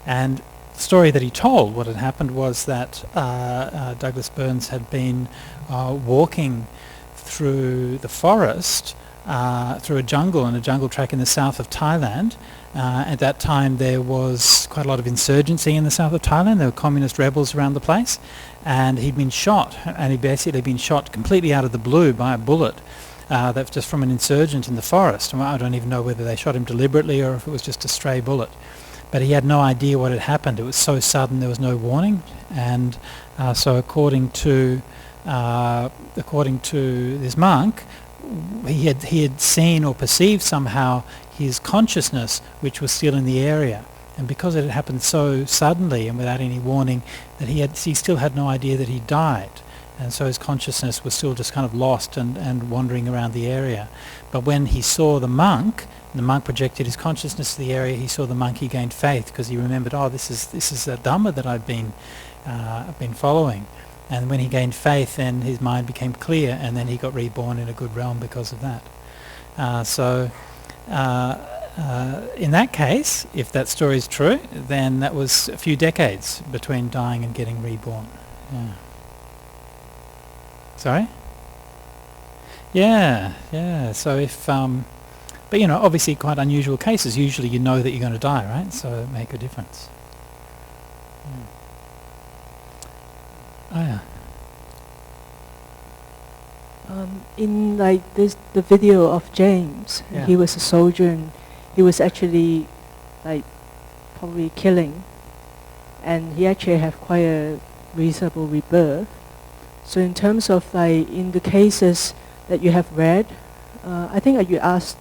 And the story that he told, what had happened was that Douglas Burns had been walking through the forest, through a jungle and a jungle track in the south of Thailand. At that time there was quite a lot of insurgency in the south of Thailand. There were communist rebels around the place, and he'd been shot, and he'd basically been shot completely out of the blue by a bullet that's just from an insurgent in the forest. I don't even know whether they shot him deliberately or if it was just a stray bullet. But he had no idea what had happened. It was so sudden, there was no warning, and so according to this monk, he had seen or perceived somehow his consciousness, which was still in the area, and because it had happened so suddenly and without any warning, that he still had no idea that he died, and so his consciousness was still just kind of lost and wandering around the area. But when he saw the monk projected his consciousness to the area. He saw the monk, he gained faith because he remembered, this is a Dhamma that I've been following. And when he gained faith, then his mind became clear, and then he got reborn in a good realm because of that. In that case, if that story is true, then that was a few decades between dying and getting reborn. Yeah. Sorry? Yeah. So if, but obviously quite unusual cases. Usually you know that you're going to die, right? So it make a difference. Yeah. Oh yeah. In the video of James, Yeah. he was a soldier and he was actually probably killing, and he actually have quite a reasonable rebirth. So in terms of in the cases that you have read, I think you asked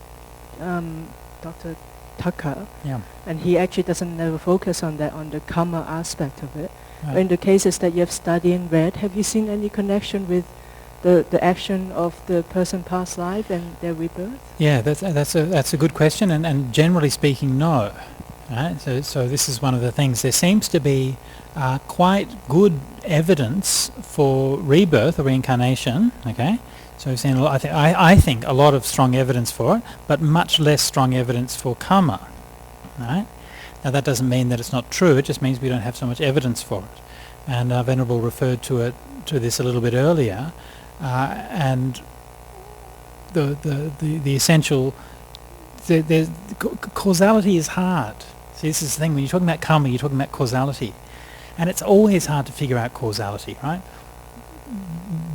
Dr. Tucker, Yeah. and he actually doesn't never focus on that, on the karma aspect of it. Right. In the cases that you have studied and read, have you seen any connection with the action of the person past life and their rebirth? Yeah, that's a good question, and generally speaking, no. Right? So this is one of the things. There seems to be quite good evidence for rebirth or reincarnation. Okay, so we've seen a lot, I think a lot of strong evidence for it, but much less strong evidence for karma. Right? Now that doesn't mean that it's not true. It just means we don't have so much evidence for it. And Venerable referred to this a little bit earlier. And the essential, causality is hard. See, this is the thing, when you're talking about karma, you're talking about causality. And it's always hard to figure out causality, right?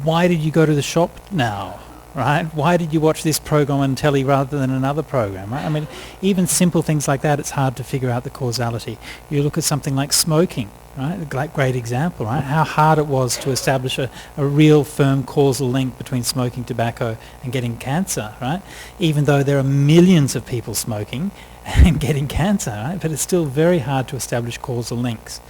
Why did you go to the shop now, right? Why did you watch this program on telly rather than another program, right? I mean, even simple things like that, it's hard to figure out the causality. You look at something like smoking, right? A great example, right? How hard it was to establish a real firm causal link between smoking tobacco and getting cancer, right? Even though there are millions of people smoking and getting cancer, right? But it's still very hard to establish causal links.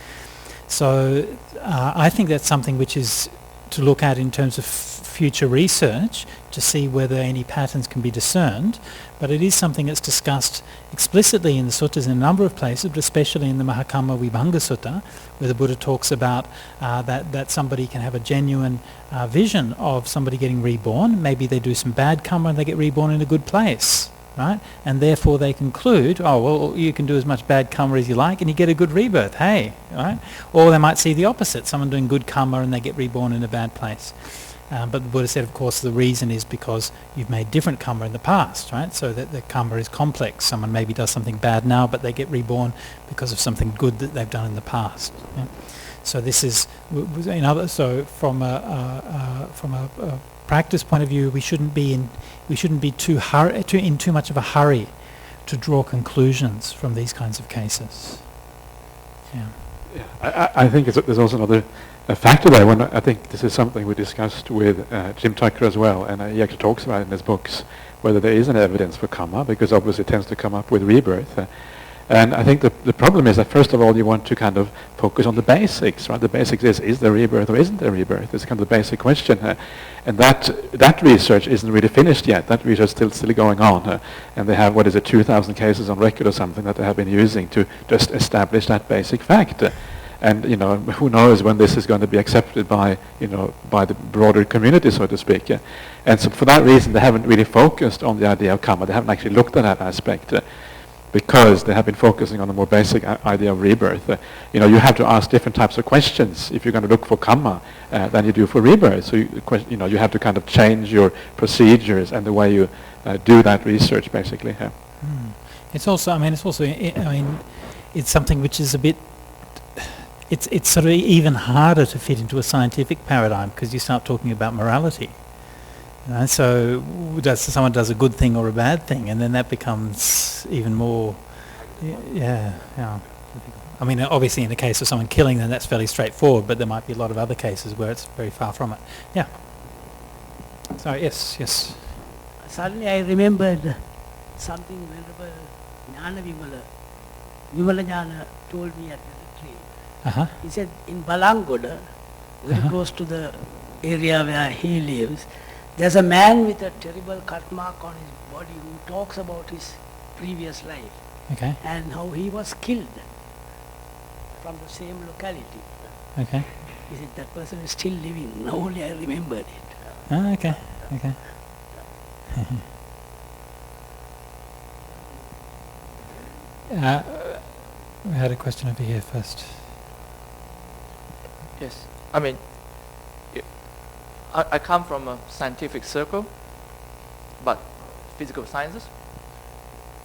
So I think that's something which is to look at in terms of future research to see whether any patterns can be discerned, but it is something that's discussed explicitly in the suttas in a number of places, but especially in the Mahakamma Vibhanga Sutta, where the Buddha talks about that somebody can have a genuine vision of somebody getting reborn. Maybe they do some bad karma and they get reborn in a good place, right? And therefore they conclude, oh, well, you can do as much bad karma as you like and you get a good rebirth, hey, right? Or they might see the opposite, someone doing good karma and they get reborn in a bad place. But the Buddha said, of course, the reason is because you've made different karma in the past, right? So that the karma is complex. Someone maybe does something bad now, but they get reborn because of something good that they've done in the past. Yeah? So this is, so from a practice point of view, we shouldn't be in too much of a hurry to draw conclusions from these kinds of cases. Yeah. Yeah, I think there's also another factor there. When I think this is something we discussed with Jim Tucker as well, and he actually talks about it in his books, whether there is an evidence for karma, because obviously it tends to come up with rebirth. And I think the problem is that first of all you want to kind of focus on the basics, right? The basics is there rebirth or isn't there rebirth? It's kind of the basic question. And that research isn't really finished yet. That research is still going on. And they have, 2,000 cases on record or something that they have been using to just establish that basic fact. And, who knows when this is going to be accepted by, by the broader community, so to speak. And so for that reason, they haven't really focused on the idea of karma. They haven't actually looked at that aspect. Because they have been focusing on the more basic idea of rebirth. You have to ask different types of questions if you're going to look for karma than you do for rebirth. So you have to kind of change your procedures and the way you do that research, basically. Yeah. It's also, it's something which is a bit. It's sort of even harder to fit into a scientific paradigm because you start talking about morality. So someone does a good thing or a bad thing, and then that becomes even more, yeah. I mean, obviously in the case of someone killing, then that's fairly straightforward, but there might be a lot of other cases where it's very far from it. Yeah. Sorry, yes. Suddenly I remembered something Venerable Jnana Vimala Jnana told me at the retreat. Uh-huh. He said in Balangoda, very close to the area where he lives, there's a man with a terrible cut mark on his body who talks about his previous life. Okay. And how he was killed from the same locality. Okay. He said that person is still living. Now only I remembered it. Ah, okay. We had a question over here first. Yes. I come from a scientific circle, but physical sciences.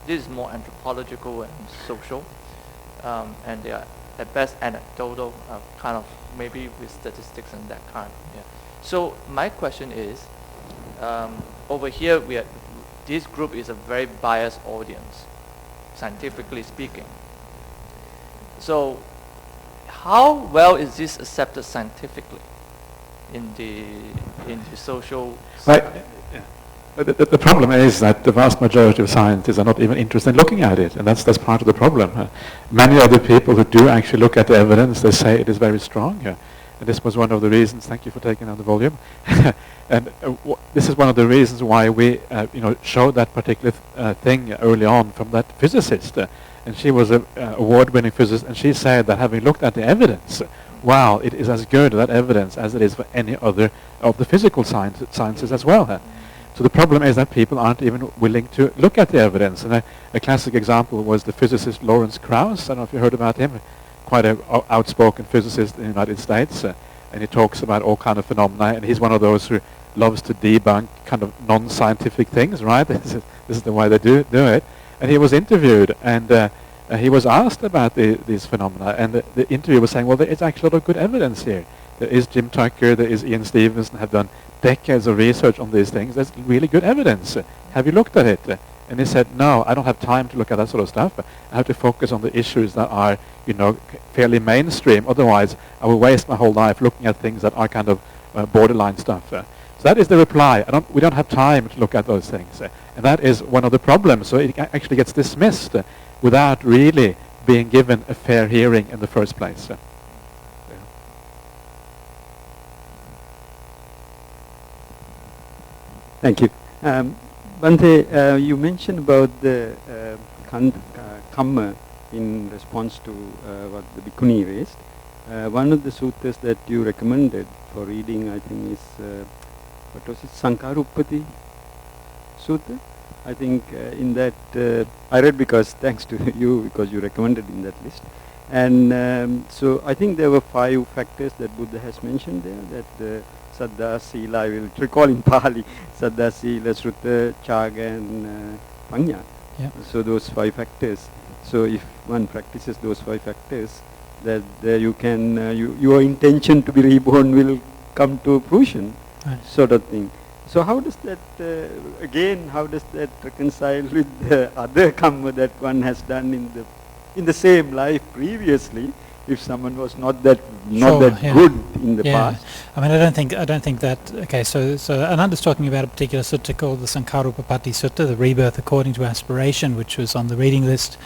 This is more anthropological and social, and they are at best anecdotal, kind of maybe with statistics and that kind. Yeah. So my question is, over here this group is a very biased audience, scientifically speaking. So how well is this accepted scientifically in the social right? Yeah. The problem is that the vast majority of scientists are not even interested in looking at it, and that's part of the problem. Many of the people who do actually look at the evidence, they say it is very strong. And this was one of the reasons, thank you for taking down the volume, and this is one of the reasons why we showed that particular thing early on from that physicist. And she was an award-winning physicist, and she said that having looked at the evidence, wow, it is as good, that evidence, as it is for any other of the physical sciences as well. So the problem is that people aren't even willing to look at the evidence. And a classic example was the physicist Lawrence Krauss. I don't know if you heard about him. Quite an outspoken physicist in the United States. And he talks about all kind of phenomena. And he's one of those who loves to debunk kind of non-scientific things, right? This is the way they do it. And he was interviewed, and he was asked about these phenomena. And the interviewer was saying, well, there is actually a lot of good evidence here. There is Jim Tucker, there is Ian Stevenson, have done decades of research on these things. There's really good evidence. Have you looked at it? And he said, no, I don't have time to look at that sort of stuff. I have to focus on the issues that are, fairly mainstream. Otherwise, I will waste my whole life looking at things that are kind of borderline stuff. So that is the reply. We don't have time to look at those things. And that is one of the problems. So it actually gets dismissed without really being given a fair hearing in the first place. Thank you. Bhante, you mentioned about the Kamma in response to what the Bhikkhuni raised. One of the suttas that you recommended for reading, I think, is, what was it, Sankarupati Sutta? I think in that, I read because, thanks to you, because you recommended in that list. And so I think there were 5 factors that Buddha has mentioned there, that Saddha, Sila, I will recall in Pali, Saddha, Sila, Sruta, Chaga and Panya. Yep. So those 5 factors. So if one practices those 5 factors, that you can, your intention to be reborn will come to fruition, right, sort of thing. So how does that, again, how does that reconcile with the other Kamma that one has done in the same life previously? If someone was not that good in the past. I mean, I don't think that. Okay, so Ananda's talking about a particular sutta called the Sankarupapati Sutta, the Rebirth according to aspiration, which was on the reading list.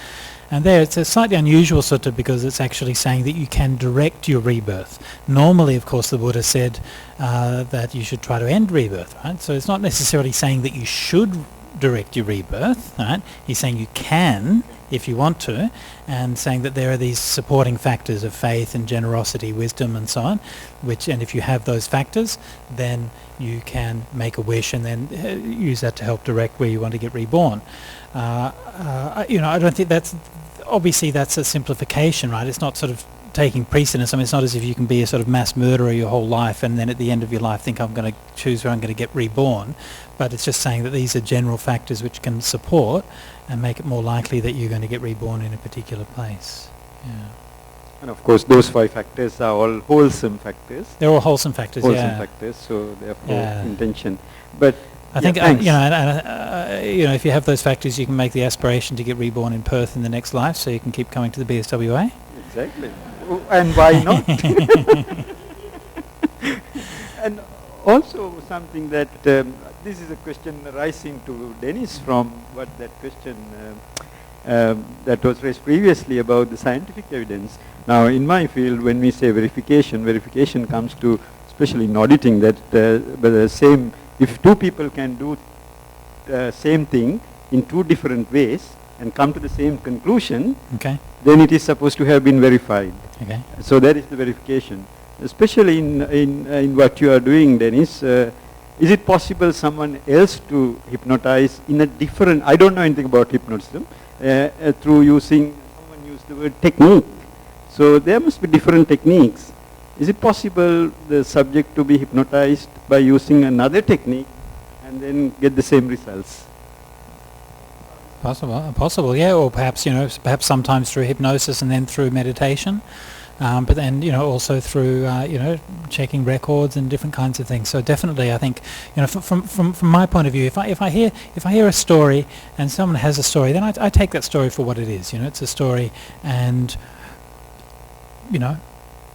And there, it's a slightly unusual sutta because it's actually saying that you can direct your rebirth. Normally, of course, the Buddha said that you should try to end rebirth, right? So it's not necessarily saying that you should direct your rebirth, right? He's saying you can, if you want to, and saying that there are these supporting factors of faith and generosity, wisdom and so on, and if you have those factors, then you can make a wish and then use that to help direct where you want to get reborn. I don't think obviously that's a simplification, right? It's not sort of taking precedence. I mean, it's not as if you can be a sort of mass murderer your whole life and then at the end of your life think I'm going to choose where I'm going to get reborn. But it's just saying that these are general factors which can support and make it more likely that you're going to get reborn in a particular place. Yeah. And of course, those 5 factors are all wholesome factors. They're all wholesome factors, wholesome factors, so therefore intention. But I think, if you have those factors, you can make the aspiration to get reborn in Perth in the next life, so you can keep coming to the BSWA. Exactly. And why not? And also something that, this is a question arising to Dennis from what that question that was raised previously about the scientific evidence. Now in my field, when we say verification comes to, especially in auditing, that the same, if 2 people can do same thing in 2 different ways and come to the same conclusion, okay, then it is supposed to have been verified. Okay. So that is the verification. Especially in what you are doing, Dennis, is it possible someone else to hypnotize in a different, I don't know anything about hypnotism, through using, someone used the word technique. So there must be different techniques. Is it possible the subject to be hypnotized by using another technique and then get the same results? Possible, yeah, or perhaps sometimes through hypnosis and then through meditation, but then also through checking records and different kinds of things. So definitely, I think from my point of view, if I hear a story and someone has a story, then I take that story for what it is. It's a story, and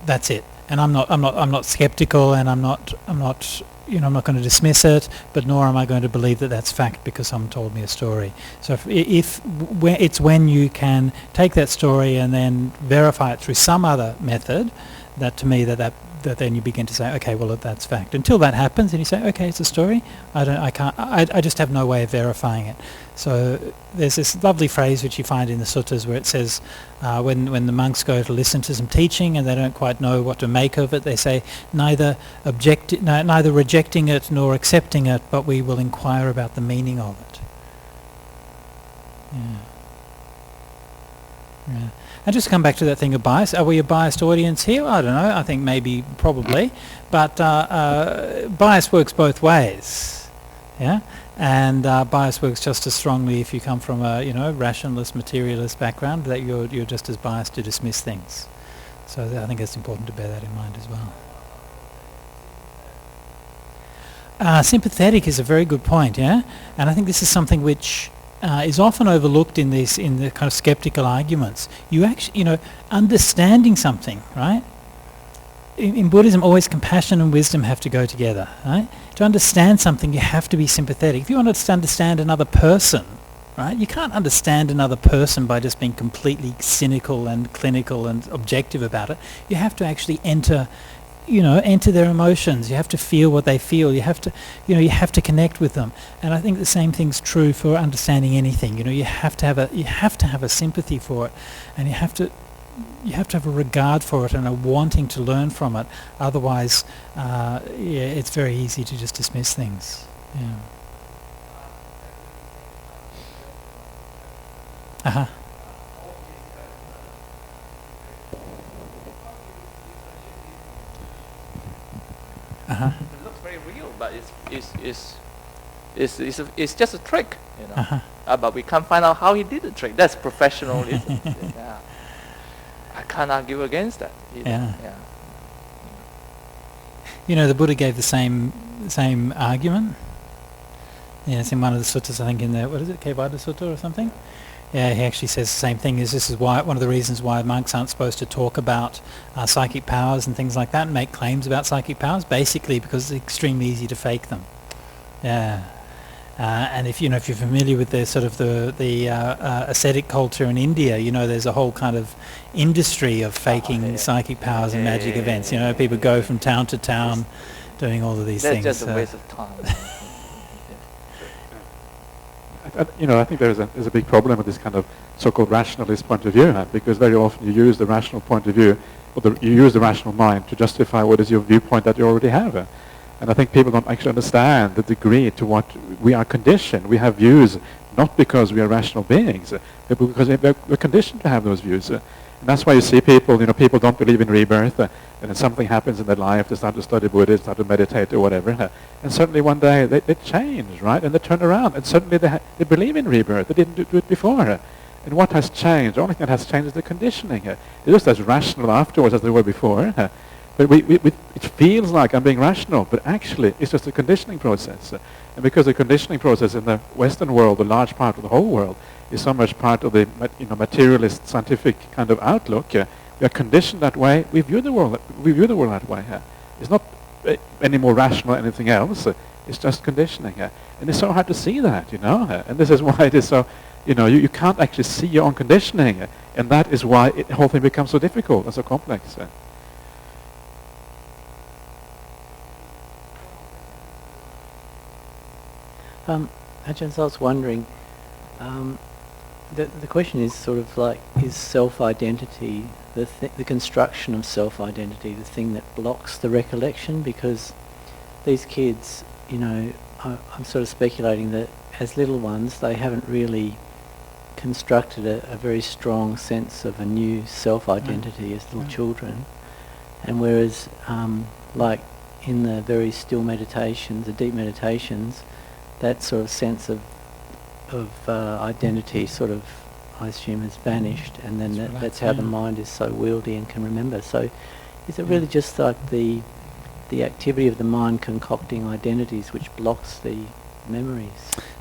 that's it. and I'm not skeptical, and I'm not going to dismiss it, but nor am I going to believe that that's fact because someone told me a story. So it's when you can take that story and then verify it through some other method, that to me that then you begin to say, okay, well, that's fact. Until that happens, and you say, okay, it's a story. I just have no way of verifying it. So there's this lovely phrase which you find in the suttas where it says, when the monks go to listen to some teaching and they don't quite know what to make of it, they say, neither rejecting it nor accepting it, but we will inquire about the meaning of it. Yeah. And just to come back to that thing of bias, are we a biased audience here? I don't know. I think maybe, probably. But bias works both ways. Yeah? And bias works just as strongly if you come from a rationalist, materialist background, that you're just as biased to dismiss things. So I think it's important to bear that in mind as well. Sympathetic is a very good point, yeah? And I think this is something which is often overlooked in the kind of skeptical arguments. You actually, understanding something, right? In Buddhism, always compassion and wisdom have to go together, right? To understand something, you have to be sympathetic. If you want to understand another person, right, you can't understand another person by just being completely cynical and clinical and objective about it. You have to actually enter their emotions. You have to feel what they feel. You have to connect with them. And I think the same thing's true for understanding anything. You have to have a sympathy for it, and you have to have a regard for it and a wanting to learn from it. Otherwise, it's very easy to just dismiss things. Yeah. Uh-huh. Uh-huh. It looks very real, but it's just a trick, Uh-huh. But we can't find out how he did the trick. That's professionalism. Yeah. I can't argue against that. Yeah. The Buddha gave the same argument. Yeah, it's in one of the suttas, I think, in the, what is it, Kevada Sutta or something? Yeah, he actually says the same thing. This is why one of the reasons why monks aren't supposed to talk about psychic powers and things like that and make claims about psychic powers, basically because it's extremely easy to fake them. Yeah. And if you're familiar with the sort of the ascetic culture in India, there's a whole kind of industry of faking psychic powers and magic events. People go from town to town doing all of these things. That's just a waste of time. I think there's a big problem with this kind of so-called rationalist point of view, because very often you use the rational point of view, or you use the rational mind to justify what is your viewpoint that you already have. And I think people don't actually understand the degree to what we are conditioned. We have views not because we are rational beings, but because we're conditioned to have those views. And that's why you see people, people don't believe in rebirth, and then something happens in their life, they start to study Buddhism, start to meditate or whatever, and suddenly one day they change, right? And they turn around, and suddenly they believe in rebirth. They didn't do it before. And what has changed? The only thing that has changed is the conditioning. They're just as rational afterwards as they were before. But it feels like I'm being rational, but actually it's just a conditioning process. And because the conditioning process in the Western world, a large part of the whole world, is so much part of the materialist scientific kind of outlook, we are conditioned that way. We view the world that way. It's not any more rational than anything else. It's just conditioning. And it's so hard to see that, And this is why it is so, you can't actually see your own conditioning. And that is why the whole thing becomes so difficult and so complex. Ajahn, I was wondering, the question is sort of like, is self-identity, the construction of self-identity, the thing that blocks the recollection? Because these kids, I'm sort of speculating that as little ones, they haven't really constructed a very strong sense of a new self-identity as little children. And whereas, like in the very still meditations, the deep meditations, that sort of sense of identity sort of, I assume, has vanished, and then that's how the mind is so wieldy and can remember. So is it really just like the activity of the mind concocting identities which blocks the memories?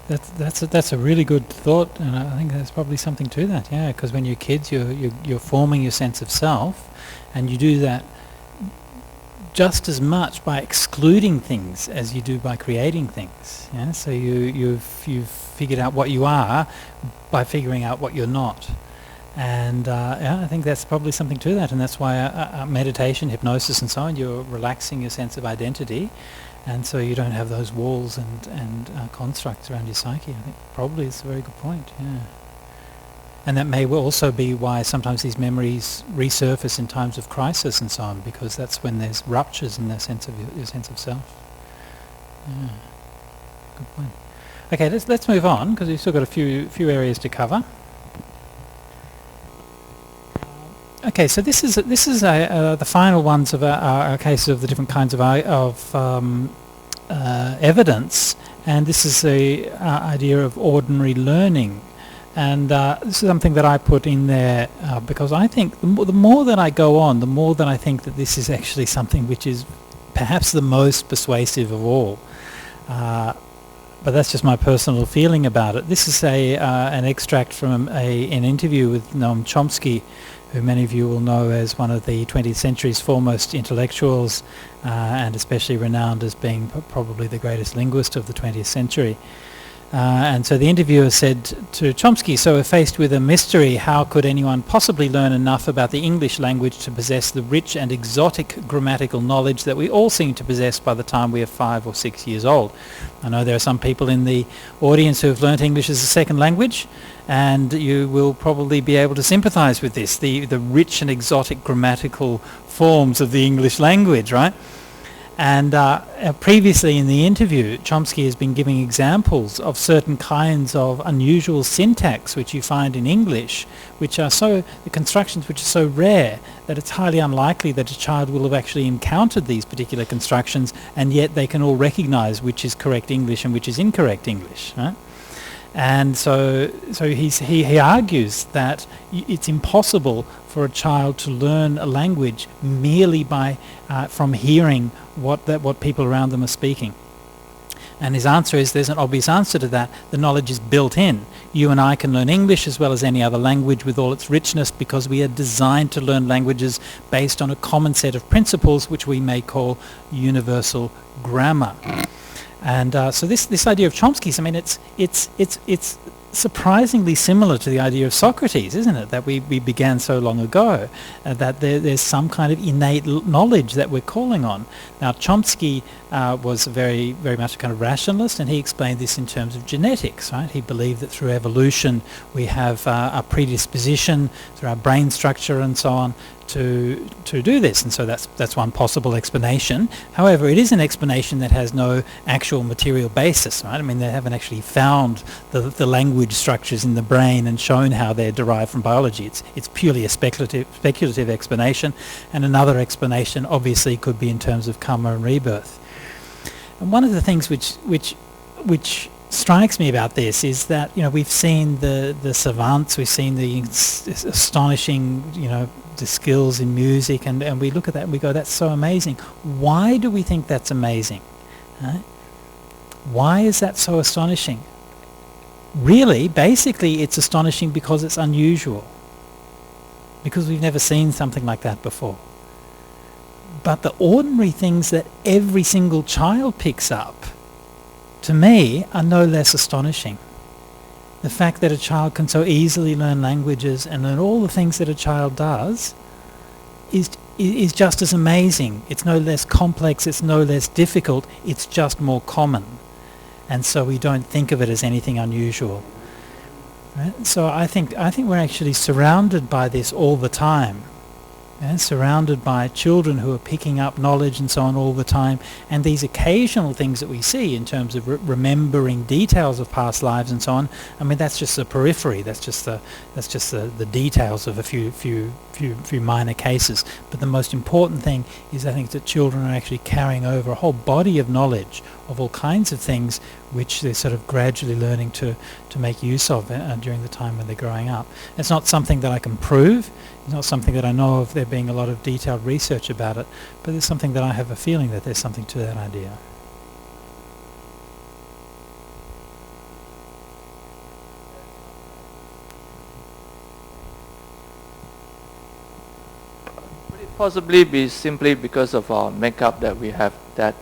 That's a really good thought, and I think there's probably something to that, because when you're kids, you're forming your sense of self, and you do that just as much by excluding things as you do by creating things. Yeah? So you've figured out what you are by figuring out what you're not. And I think that's probably something to that, and that's why meditation, hypnosis and so on, you're relaxing your sense of identity, and so you don't have those walls and constructs around your psyche. I think probably it's a very good point, yeah. And that may also be why sometimes these memories resurface in times of crisis and so on, because that's when there's ruptures in the sense of your sense of self. Yeah. Good point. Okay, let's move on, because we've still got a few areas to cover. Okay, so this is the final ones of our cases of the different kinds of evidence, and this is the idea of ordinary learning. And this is something that I put in there because I think the more that I go on, the more that I think that this is actually something which is perhaps the most persuasive of all. But that's just my personal feeling about it. This is an extract from an interview with Noam Chomsky, who many of you will know as one of the 20th century's foremost intellectuals, and especially renowned as being probably the greatest linguist of the 20th century. And so the interviewer said to Chomsky, "So we're faced with a mystery. How could anyone possibly learn enough about the English language to possess the rich and exotic grammatical knowledge that we all seem to possess by the time we are 5 or 6 years old?" I know there are some people in the audience who have learnt English as a second language, and you will probably be able to sympathise with this, the rich and exotic grammatical forms of the English language, right? And previously in the interview, Chomsky has been giving examples of certain kinds of unusual syntax which you find in English, which are the constructions which are so rare that it's highly unlikely that a child will have actually encountered these particular constructions, and yet they can all recognise which is correct English and which is incorrect English, right? And so he argues that it's impossible for a child to learn a language merely by from hearing what people around them are speaking. And his answer is, there's an obvious answer to that. The knowledge is built in. You and I can learn English as well as any other language with all its richness, because we are designed to learn languages based on a common set of principles which we may call universal grammar. And so this idea of Chomsky's, I mean, it's surprisingly similar to the idea of Socrates, isn't it? That we began so long ago, that there's some kind of innate knowledge that we're calling on. Now, Chomsky was very, very much a kind of rationalist, and he explained this in terms of genetics, right? He believed that through evolution we have a predisposition through our brain structure and so on to do this, and so that's one possible explanation. However, it is an explanation that has no actual material basis, right? I mean, they haven't actually found the language structures in the brain and shown how they're derived from biology. It's purely a speculative explanation, and another explanation obviously could be in terms of Kamma and Rebirth. And one of the things which strikes me about this is that, you know, we've seen the savants, we've seen the astonishing, you know, the skills in music, and we look at that and we go, that's so amazing. Why do we think that's amazing? Right? Why is that so astonishing? Really, basically, it's astonishing because it's unusual, because we've never seen something like that before. But the ordinary things that every single child picks up, to me, are no less astonishing. The fact that a child can so easily learn languages and learn all the things that a child does is just as amazing. It's no less complex, it's no less difficult, it's just more common. And so we don't think of it as anything unusual. Right? So I think we're actually surrounded by this all the time. Surrounded by children who are picking up knowledge and so on all the time, and these occasional things that we see in terms of remembering details of past lives and so on. I mean, that's just the periphery. That's just the details of a few minor cases. But the most important thing is, I think, that children are actually carrying over a whole body of knowledge of all kinds of things which they're sort of gradually learning to make use of during the time when they're growing up. It's not something that I can prove. It's not something that I know of there being a lot of detailed research about it, but it's something that I have a feeling that there's something to that idea. possibly be simply because of our makeup that we have that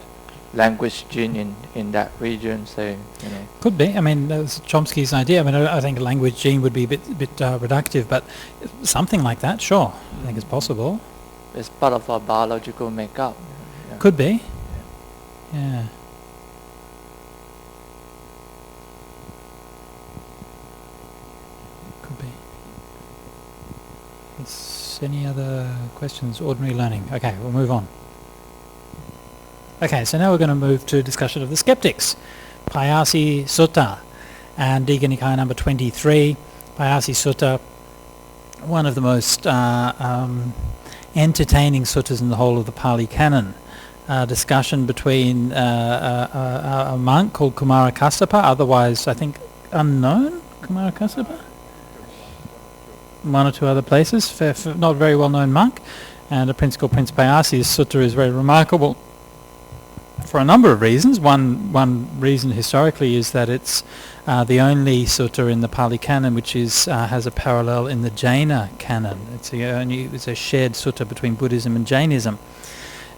language gene in that region, say, you know. Could be. I mean, that's Chomsky's idea. I mean, I think a language gene would be a bit reductive, but something like that, sure. I think it's possible. It's part of our biological makeup. Yeah. Could be. Yeah. Could be. Any other questions? Ordinary learning. Okay, we'll move on. Okay, so now we're going to move to discussion of the skeptics. Payasi Sutta and Digha Nikaya number 23. Payasi Sutta, one of the most entertaining suttas in the whole of the Pali Canon. Discussion between a monk called Kumara Kassapa, otherwise I think unknown, Kumara Kassapa? One or two other places, not a very well known monk, and a prince called Prince Payasi's sutta is very remarkable for a number of reasons. One reason historically is that it's the only sutta in the Pali Canon which has a parallel in the Jaina canon. It's a shared sutta between Buddhism and Jainism.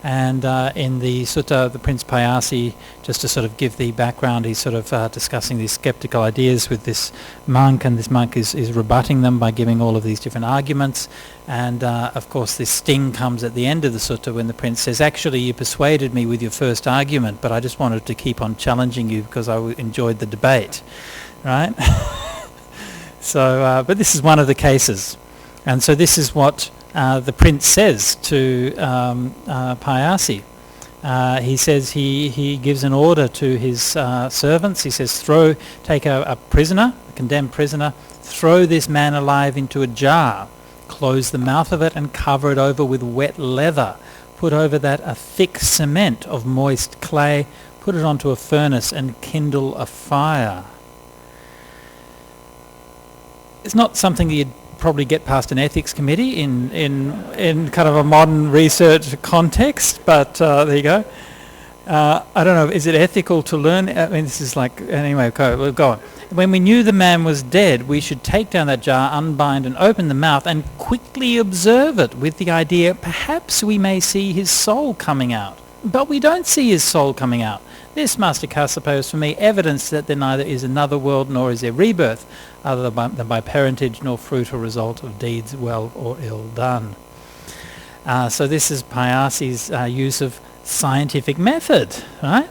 And in the sutta, the Prince Payasi, just to sort of give the background, he's sort of discussing these skeptical ideas with this monk, and this monk is rebutting them by giving all of these different arguments. And of course this sting comes at the end of the sutta when the prince says, actually you persuaded me with your first argument, but I just wanted to keep on challenging you because I enjoyed the debate, right? So, but this is one of the cases. And so this is what the prince says to Payasi. He says he gives an order to his servants. He says, take a prisoner, a condemned prisoner, throw this man alive into a jar, close the mouth of it and cover it over with wet leather. Put over that a thick cement of moist clay, put it onto a furnace and kindle a fire. It's not something you'd probably get past an ethics committee in kind of a modern research context, but there you go. I don't know, is it ethical to learn? I mean, this is like, anyway, okay, we'll go on. When we knew the man was dead, we should take down that jar, unbind and open the mouth and quickly observe it with the idea perhaps we may see his soul coming out. But we don't see his soul coming out. This, Master Kassapa, is for me evidence that there neither is another world nor is there rebirth, other than by parentage nor fruit or result of deeds well or ill done. So this is Payasi's use of scientific method, right?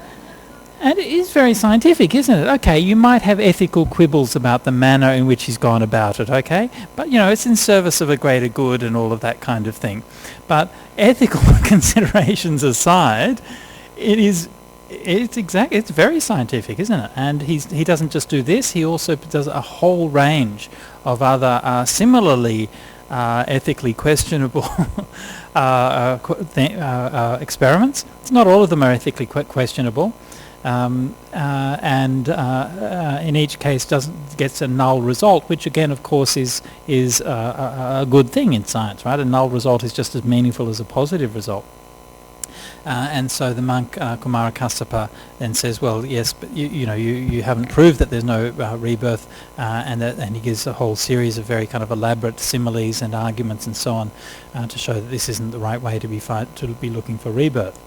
And it is very scientific, isn't it? Okay, you might have ethical quibbles about the manner in which he's gone about it, okay? But, you know, it's in service of a greater good and all of that kind of thing. But ethical considerations aside, it's very scientific, isn't it? And he doesn't just do this, he also does a whole range of other similarly ethically questionable experiments. It's not all of them are ethically questionable. And in each case gets a null result, which again of course is a good thing in science, right? A null result is just as meaningful as a positive result. And so the monk Kumara Kassapa then says, well, yes, but you haven't proved that there's no rebirth, and he gives a whole series of very kind of elaborate similes and arguments and so on to show that this isn't the right way to be looking for rebirth.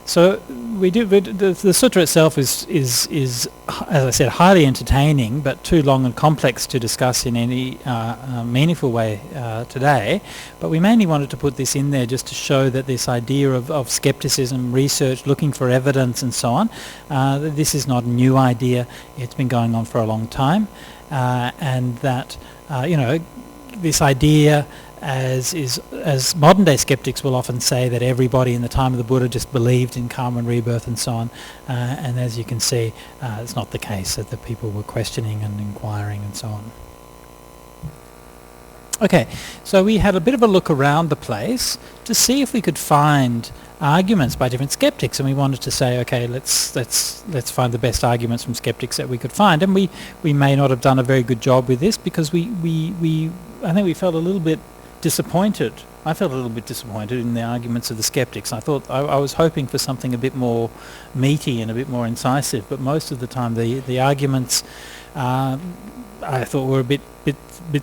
So the sutta itself is, as I said, highly entertaining, but too long and complex to discuss in any meaningful way today. But we mainly wanted to put this in there just to show that this idea of skepticism, research, looking for evidence and so on, this is not a new idea. It's been going on for a long time, and that this idea, as modern day skeptics will often say, that everybody in the time of the Buddha just believed in karma and rebirth and so on, and as you can see, it's not the case, that the people were questioning and inquiring and so on. Okay, so we had a bit of a look around the place to see if we could find arguments by different skeptics, and we wanted to say, okay, let's find the best arguments from skeptics that we could find, and we may not have done a very good job with this because I think we felt a little bit disappointed. I felt a little bit disappointed in the arguments of the skeptics. I thought I was hoping for something a bit more meaty and a bit more incisive, but most of the time the arguments I thought were a bit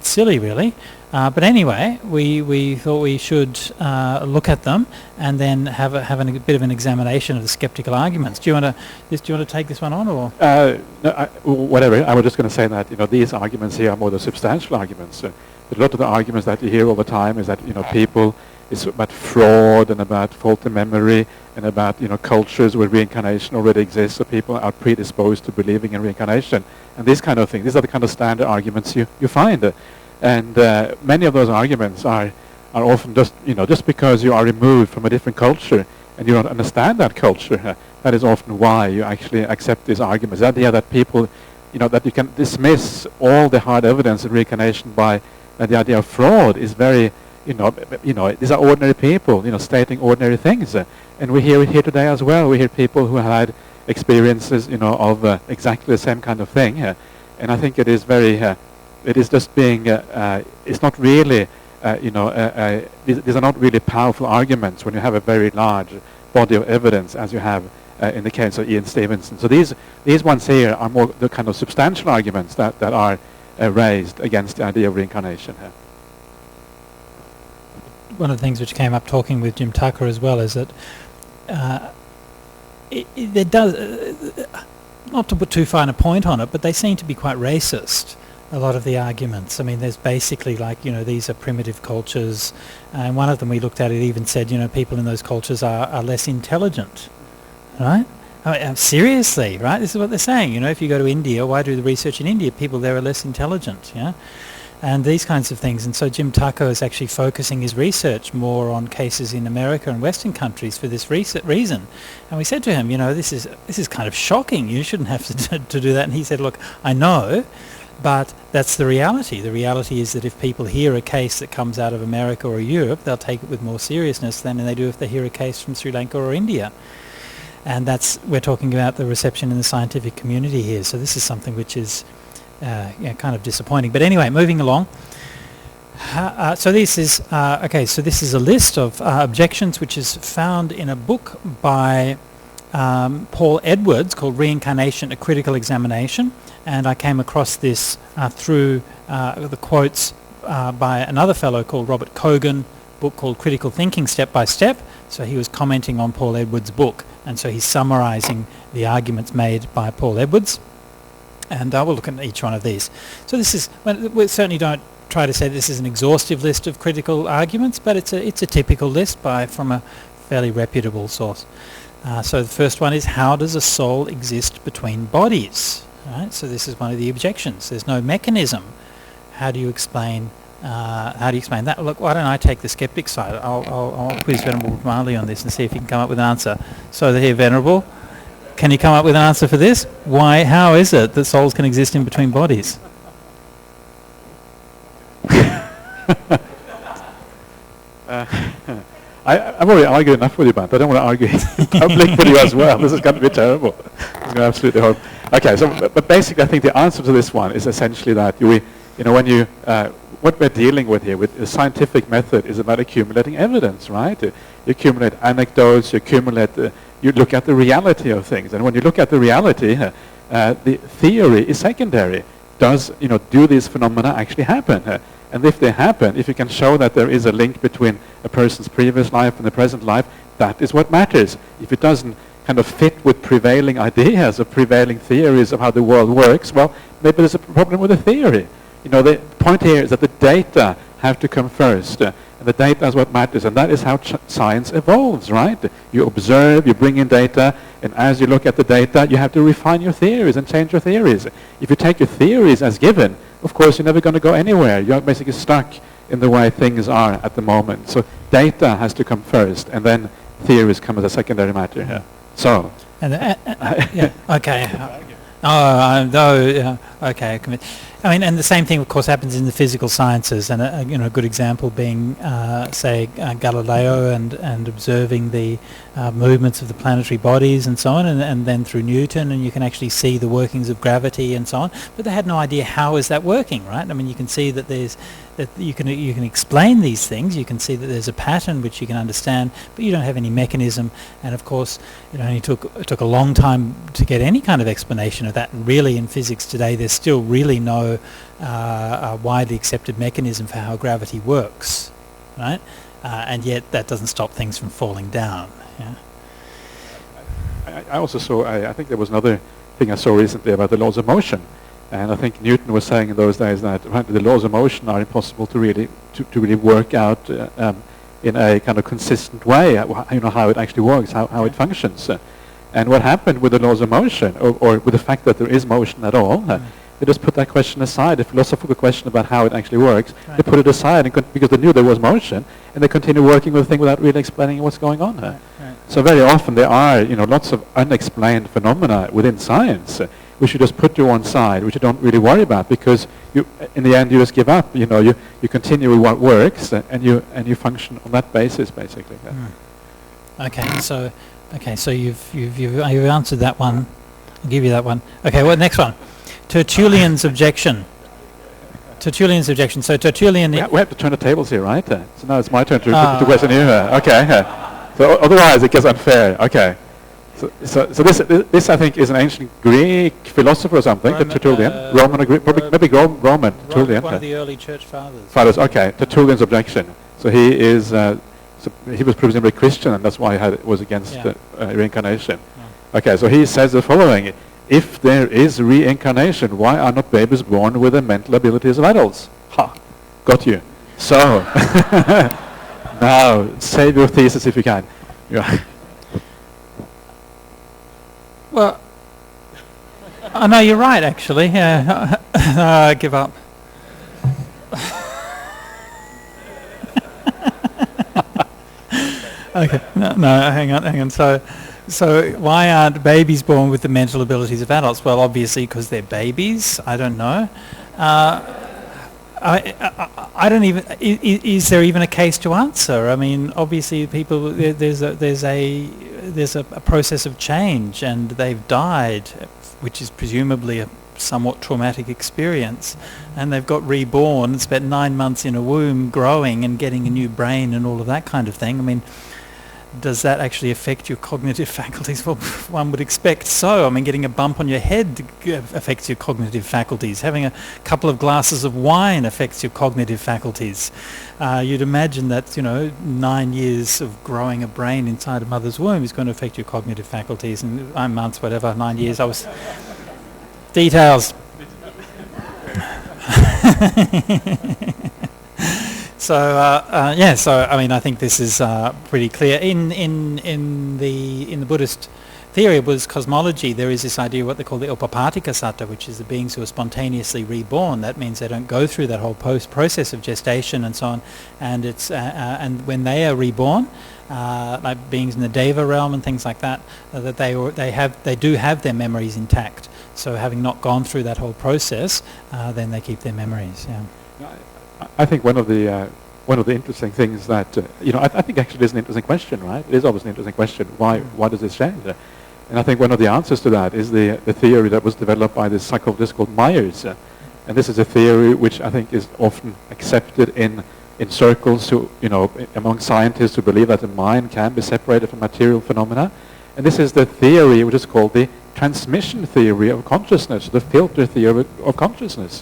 silly, really. But anyway, we thought we should look at them and then have a bit of an examination of the skeptical arguments. Do you want to take this one on, or? No, whatever. I was just going to say that these arguments here are more the substantial arguments. But a lot of the arguments that you hear all the time is that people. It's about fraud and about faulty memory and about cultures where reincarnation already exists, so people are predisposed to believing in reincarnation and these kind of things. These are the kind of standard arguments you find, and many of those arguments are often just because you are removed from a different culture and you don't understand that culture. That is often why you actually accept these arguments. The idea that people, that you can dismiss all the hard evidence in reincarnation by the idea of fraud is very. These are ordinary people, stating ordinary things, and we hear it here today as well. We hear people who had experiences, of exactly the same kind of thing, and I think it is very, it is just being, it's not really, these are not really powerful arguments when you have a very large body of evidence, as you have in the case of Ian Stevenson. So these ones here are more the kind of substantial arguments that are raised against the idea of reincarnation. One of the things which came up talking with Jim Tucker as well is that it does, not to put too fine a point on it, but they seem to be quite racist, a lot of the arguments. I mean, there's basically these are primitive cultures, and one of them we looked at, it even said, people in those cultures are less intelligent, right? I mean, seriously, right? This is what they're saying. If you go to India, why do the research in India? People there are less intelligent, and these kinds of things. And so Jim Tucker is actually focusing his research more on cases in America and Western countries for this reason. And we said to him, this is kind of shocking. You shouldn't have to do that. And he said, look, I know, but that's the reality. The reality is that if people hear a case that comes out of America or Europe, they'll take it with more seriousness than they do if they hear a case from Sri Lanka or India. And we're talking about the reception in the scientific community here. So this is something which is kind of disappointing. But anyway, moving along. So this is So this is a list of objections which is found in a book by Paul Edwards called Reincarnation: A Critical Examination, and I came across this through the quotes by another fellow called Robert Cogan, book called Critical Thinking Step by Step. So he was commenting on Paul Edwards' book, and so he's summarising the arguments made by Paul Edwards. And we'll look at each one of these. So this is, we certainly don't try to say this is an exhaustive list of critical arguments, but it's a typical list from a fairly reputable source. So the first one is, how does a soul exist between bodies? Right? So this is one of the objections. There's no mechanism. How do you explain that? Look, why don't I take the skeptic side? I'll quiz Venerable Marley on this and see if he can come up with an answer. So here, Venerable. Can you come up with an answer for this? Why? How is it that souls can exist in between bodies? I've already argued enough with you, but I don't want to argue in public with you as well. This is going to be terrible. It's going to be absolutely horrible. Okay, so but basically, I think the answer to this one is essentially that what we're dealing with here with the scientific method is about accumulating evidence, right? You accumulate anecdotes, you look at the reality of things, and when you look at the reality, the theory is secondary. Do these phenomena actually happen? And if they happen, if you can show that there is a link between a person's previous life and the present life, that is what matters. If it doesn't kind of fit with prevailing ideas or prevailing theories of how the world works, well, maybe there's a problem with the theory. The point here is that the data have to come first. And the data is what matters, and that is how science evolves, right? You observe, you bring in data, and as you look at the data, you have to refine your theories and change your theories. If you take your theories as given, of course, you're never going to go anywhere. You're basically stuck in the way things are at the moment. So data has to come first, and then theories come as a secondary matter. Yeah. So. And yeah, okay. Okay. I mean, and the same thing, of course, happens in the physical sciences, and a good example being, say, Galileo and observing the movements of the planetary bodies and so on, and then through Newton, and you can actually see the workings of gravity and so on. But they had no idea how is that working, right? I mean, you can see that you can explain these things. You can see that there's a pattern which you can understand, but you don't have any mechanism. And of course, it took a long time to get any kind of explanation of that. And really, in physics today, there's still really no widely accepted mechanism for how gravity works, right? And yet that doesn't stop things from falling down. Yeah. I also saw, I think there was another thing I saw recently about the laws of motion. And I think Newton was saying in those days that the laws of motion are impossible to really work out in a kind of consistent way, you know, how it actually works, how it functions. And what happened with the laws of motion, or with the fact that there is motion at all, they just put that question aside, the philosophical question about how it actually works. They put it aside because they knew there was motion, and they continue working with the thing without really explaining what's going on. So very often there are, you know, lots of unexplained phenomena within science, which you just put to one side, which you don't really worry about, because you, in the end, you just give up. You know, you continue with what works, and you function on that basis, basically. Okay, so you've answered that one. I'll give you that one. Okay, well, next one, Tertullian's objection. Tertullian's objection. So Tertullian. We have to turn the tables here, right? So now it's my turn to question you. Okay. So otherwise it gets unfair. Okay. So this I think is an ancient Greek philosopher or something, Tertullian, Roman or Greek, probably maybe Roman. Tertullian. One of the early church fathers. Okay. Tertullian's objection. So he is. He was presumably Christian, and that's why he was against reincarnation. Yeah. Okay. So he says the following: if there is reincarnation, why are not babies born with the mental abilities of adults? Ha! Got you. So now save your thesis if you can. Yeah. Well, no, you're right, actually. Yeah, I give up. Okay, no, hang on. So why aren't babies born with the mental abilities of adults? Well, obviously because they're babies. I don't know. I don't even. Is there even a case to answer? I mean, obviously, people. There's a process of change, and they've died, which is presumably a somewhat traumatic experience, and they've got reborn and spent 9 months in a womb, growing and getting a new brain and all of that kind of thing. I mean, does that actually affect your cognitive faculties? Well, one would expect so. I mean, getting a bump on your head affects your cognitive faculties. Having a couple of glasses of wine affects your cognitive faculties. You'd imagine that, 9 years of growing a brain inside a mother's womb is going to affect your cognitive faculties. And 9 months, whatever, 9 years, I was... Details. So I mean, I think this is pretty clear. In the Buddhist theory of Buddhist cosmology, there is this idea of what they call the Upapatika Satta, which is the beings who are spontaneously reborn. That means they don't go through that whole process of gestation and so on. And it's and when they are reborn, like beings in the Deva realm and things like that, that they do have their memories intact. So having not gone through that whole process, then they keep their memories. Yeah. I think one of the interesting things that I think actually is an interesting question, right? It is obviously an interesting question. Why does this change? And I think one of the answers to that is the theory that was developed by this psychologist called Myers, and this is a theory which I think is often accepted in circles who among scientists who believe that the mind can be separated from material phenomena. And this is the theory which is called the transmission theory of consciousness, the filter theory of consciousness.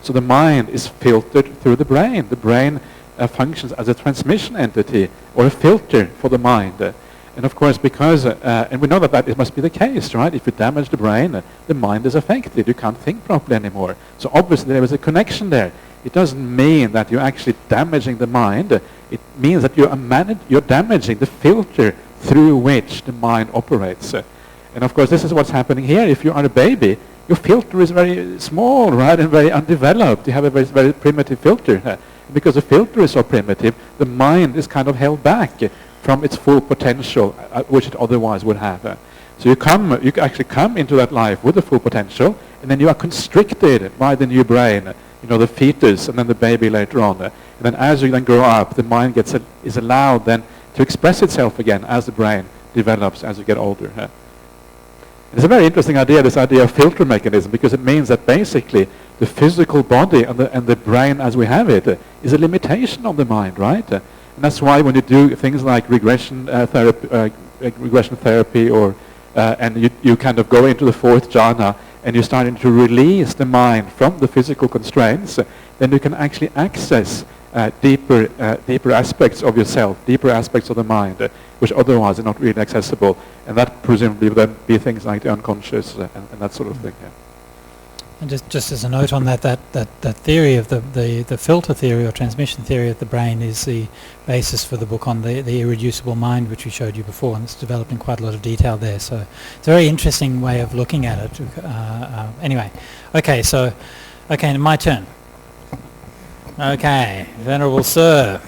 So the mind is filtered through the brain. The brain functions as a transmission entity or a filter for the mind. And of course, because, and we know that it must be the case, right? If you damage the brain, the mind is affected. You can't think properly anymore. So obviously there is a connection there. It doesn't mean that you're actually damaging the mind. It means that you're damaging the filter through which the mind operates. And of course, this is what's happening here. If you are a baby, your filter is very small, right, and very undeveloped. You have a very, very primitive filter. Because the filter is so primitive, the mind is kind of held back from its full potential, which it otherwise would have. So you actually come into that life with the full potential, and then you are constricted by the new brain, the fetus, and then the baby later on. And then as you then grow up, the mind is allowed then to express itself again as the brain develops as you get older. It's a very interesting idea, this idea of filter mechanism, because it means that basically the physical body and the brain as we have it is a limitation of the mind, right? And that's why when you do things like regression therapy, or and you kind of go into the fourth jhana, and you're starting to release the mind from the physical constraints, then you can actually access deeper aspects of yourself, deeper aspects of the mind, which otherwise are not really accessible. And that presumably would then be things like the unconscious and that sort of thing. Yeah. And just as a note on that theory of the filter theory or transmission theory of the brain is the basis for the book on the irreducible mind, which we showed you before, and it's developed in quite a lot of detail there. So it's a very interesting way of looking at it. Anyway, okay, my turn. Okay, Venerable Sir.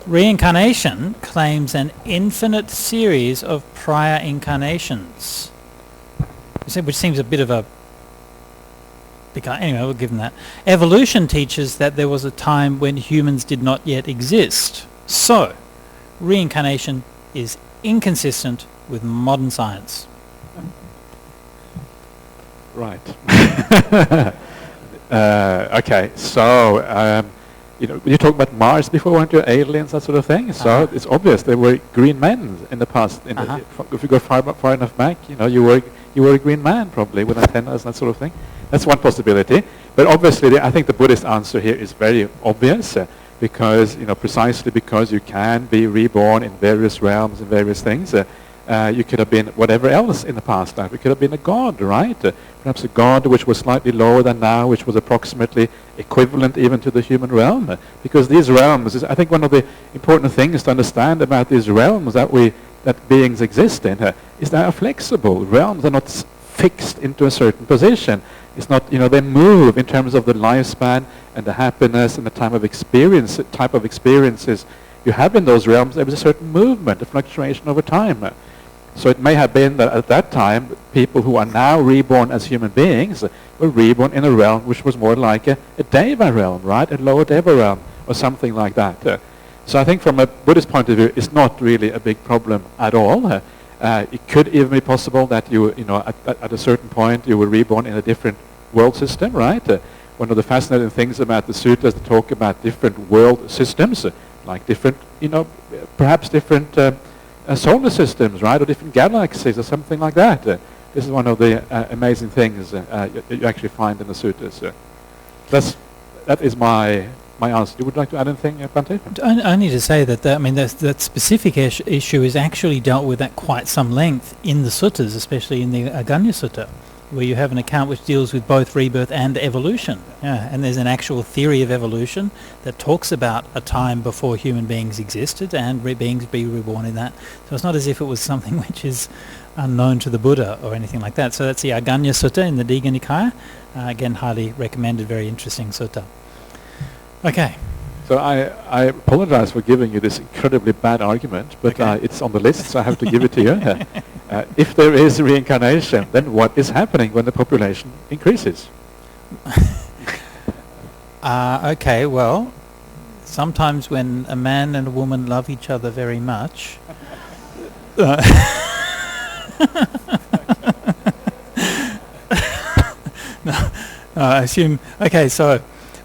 Reincarnation claims an infinite series of prior incarnations, which seems a bit of a... Anyway, we'll give them that. Evolution teaches that there was a time when humans did not yet exist. So, reincarnation is inconsistent with modern science. Right. Okay, so you talked about Mars before, weren't you? Aliens, that sort of thing. So it's obvious there were green men in the past. If you go far enough back, you were a green man probably with antennas, that sort of thing. That's one possibility. But obviously, I think the Buddhist answer here is very obvious, because precisely because you can be reborn in various realms and various things. You could have been whatever else in the past life. You could have been a god, right? Perhaps a god which was slightly lower than now, which was approximately equivalent even to the human realm. Because these realms, I think one of the important things to understand about these realms that beings exist in is they are flexible. Realms are not fixed into a certain position. It's not, they move in terms of the lifespan and the happiness and the type of experiences you have in those realms. There was a certain movement, a fluctuation over time. So it may have been that at that time, people who are now reborn as human beings were reborn in a realm which was more like a Deva realm, right? A lower Deva realm or something like that. So I think from a Buddhist point of view, it's not really a big problem at all. It could even be possible that at a certain point you were reborn in a different world system, right? One of the fascinating things about the sutras that talk about different world systems, like different, perhaps different solar systems, right, or different galaxies or something like that. This is one of the amazing things you actually find in the sutras. That is my answer. You would like to add anything, Bhante? Only to say that that specific issue is actually dealt with at quite some length in the suttas, especially in the Aganya Sutta, where you have an account which deals with both rebirth and evolution. Yeah, and there's an actual theory of evolution that talks about a time before human beings existed and beings be reborn in that. So it's not as if it was something which is unknown to the Buddha or anything like that. So that's the Aganya Sutta in the Digha Nikaya. Again, highly recommended, very interesting sutta. Okay. So I apologize for giving you this incredibly bad argument, but it's on the list, so I have to give it to you. If there is reincarnation, then what is happening when the population increases? Okay, well, sometimes when a man and a woman love each other very much... I assume... Okay, so...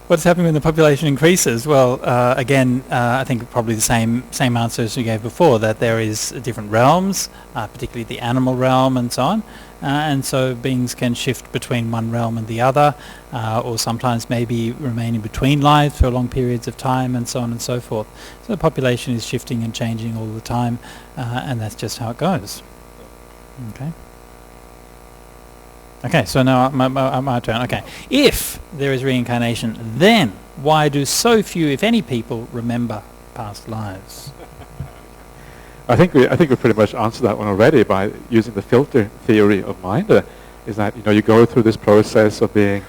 What's happening when the population increases? Well, again, I think probably the same answer as we gave before, that there is different realms, particularly the animal realm and so on, and so beings can shift between one realm and the other, or sometimes maybe remain in between lives for long periods of time and so on and so forth. So the population is shifting and changing all the time, and that's just how it goes. Okay. Okay, so now my turn. Okay, if there is reincarnation, then why do so few, if any, people remember past lives? I think we pretty much answered that one already by using the filter theory of mind. Is that you go through this process of being,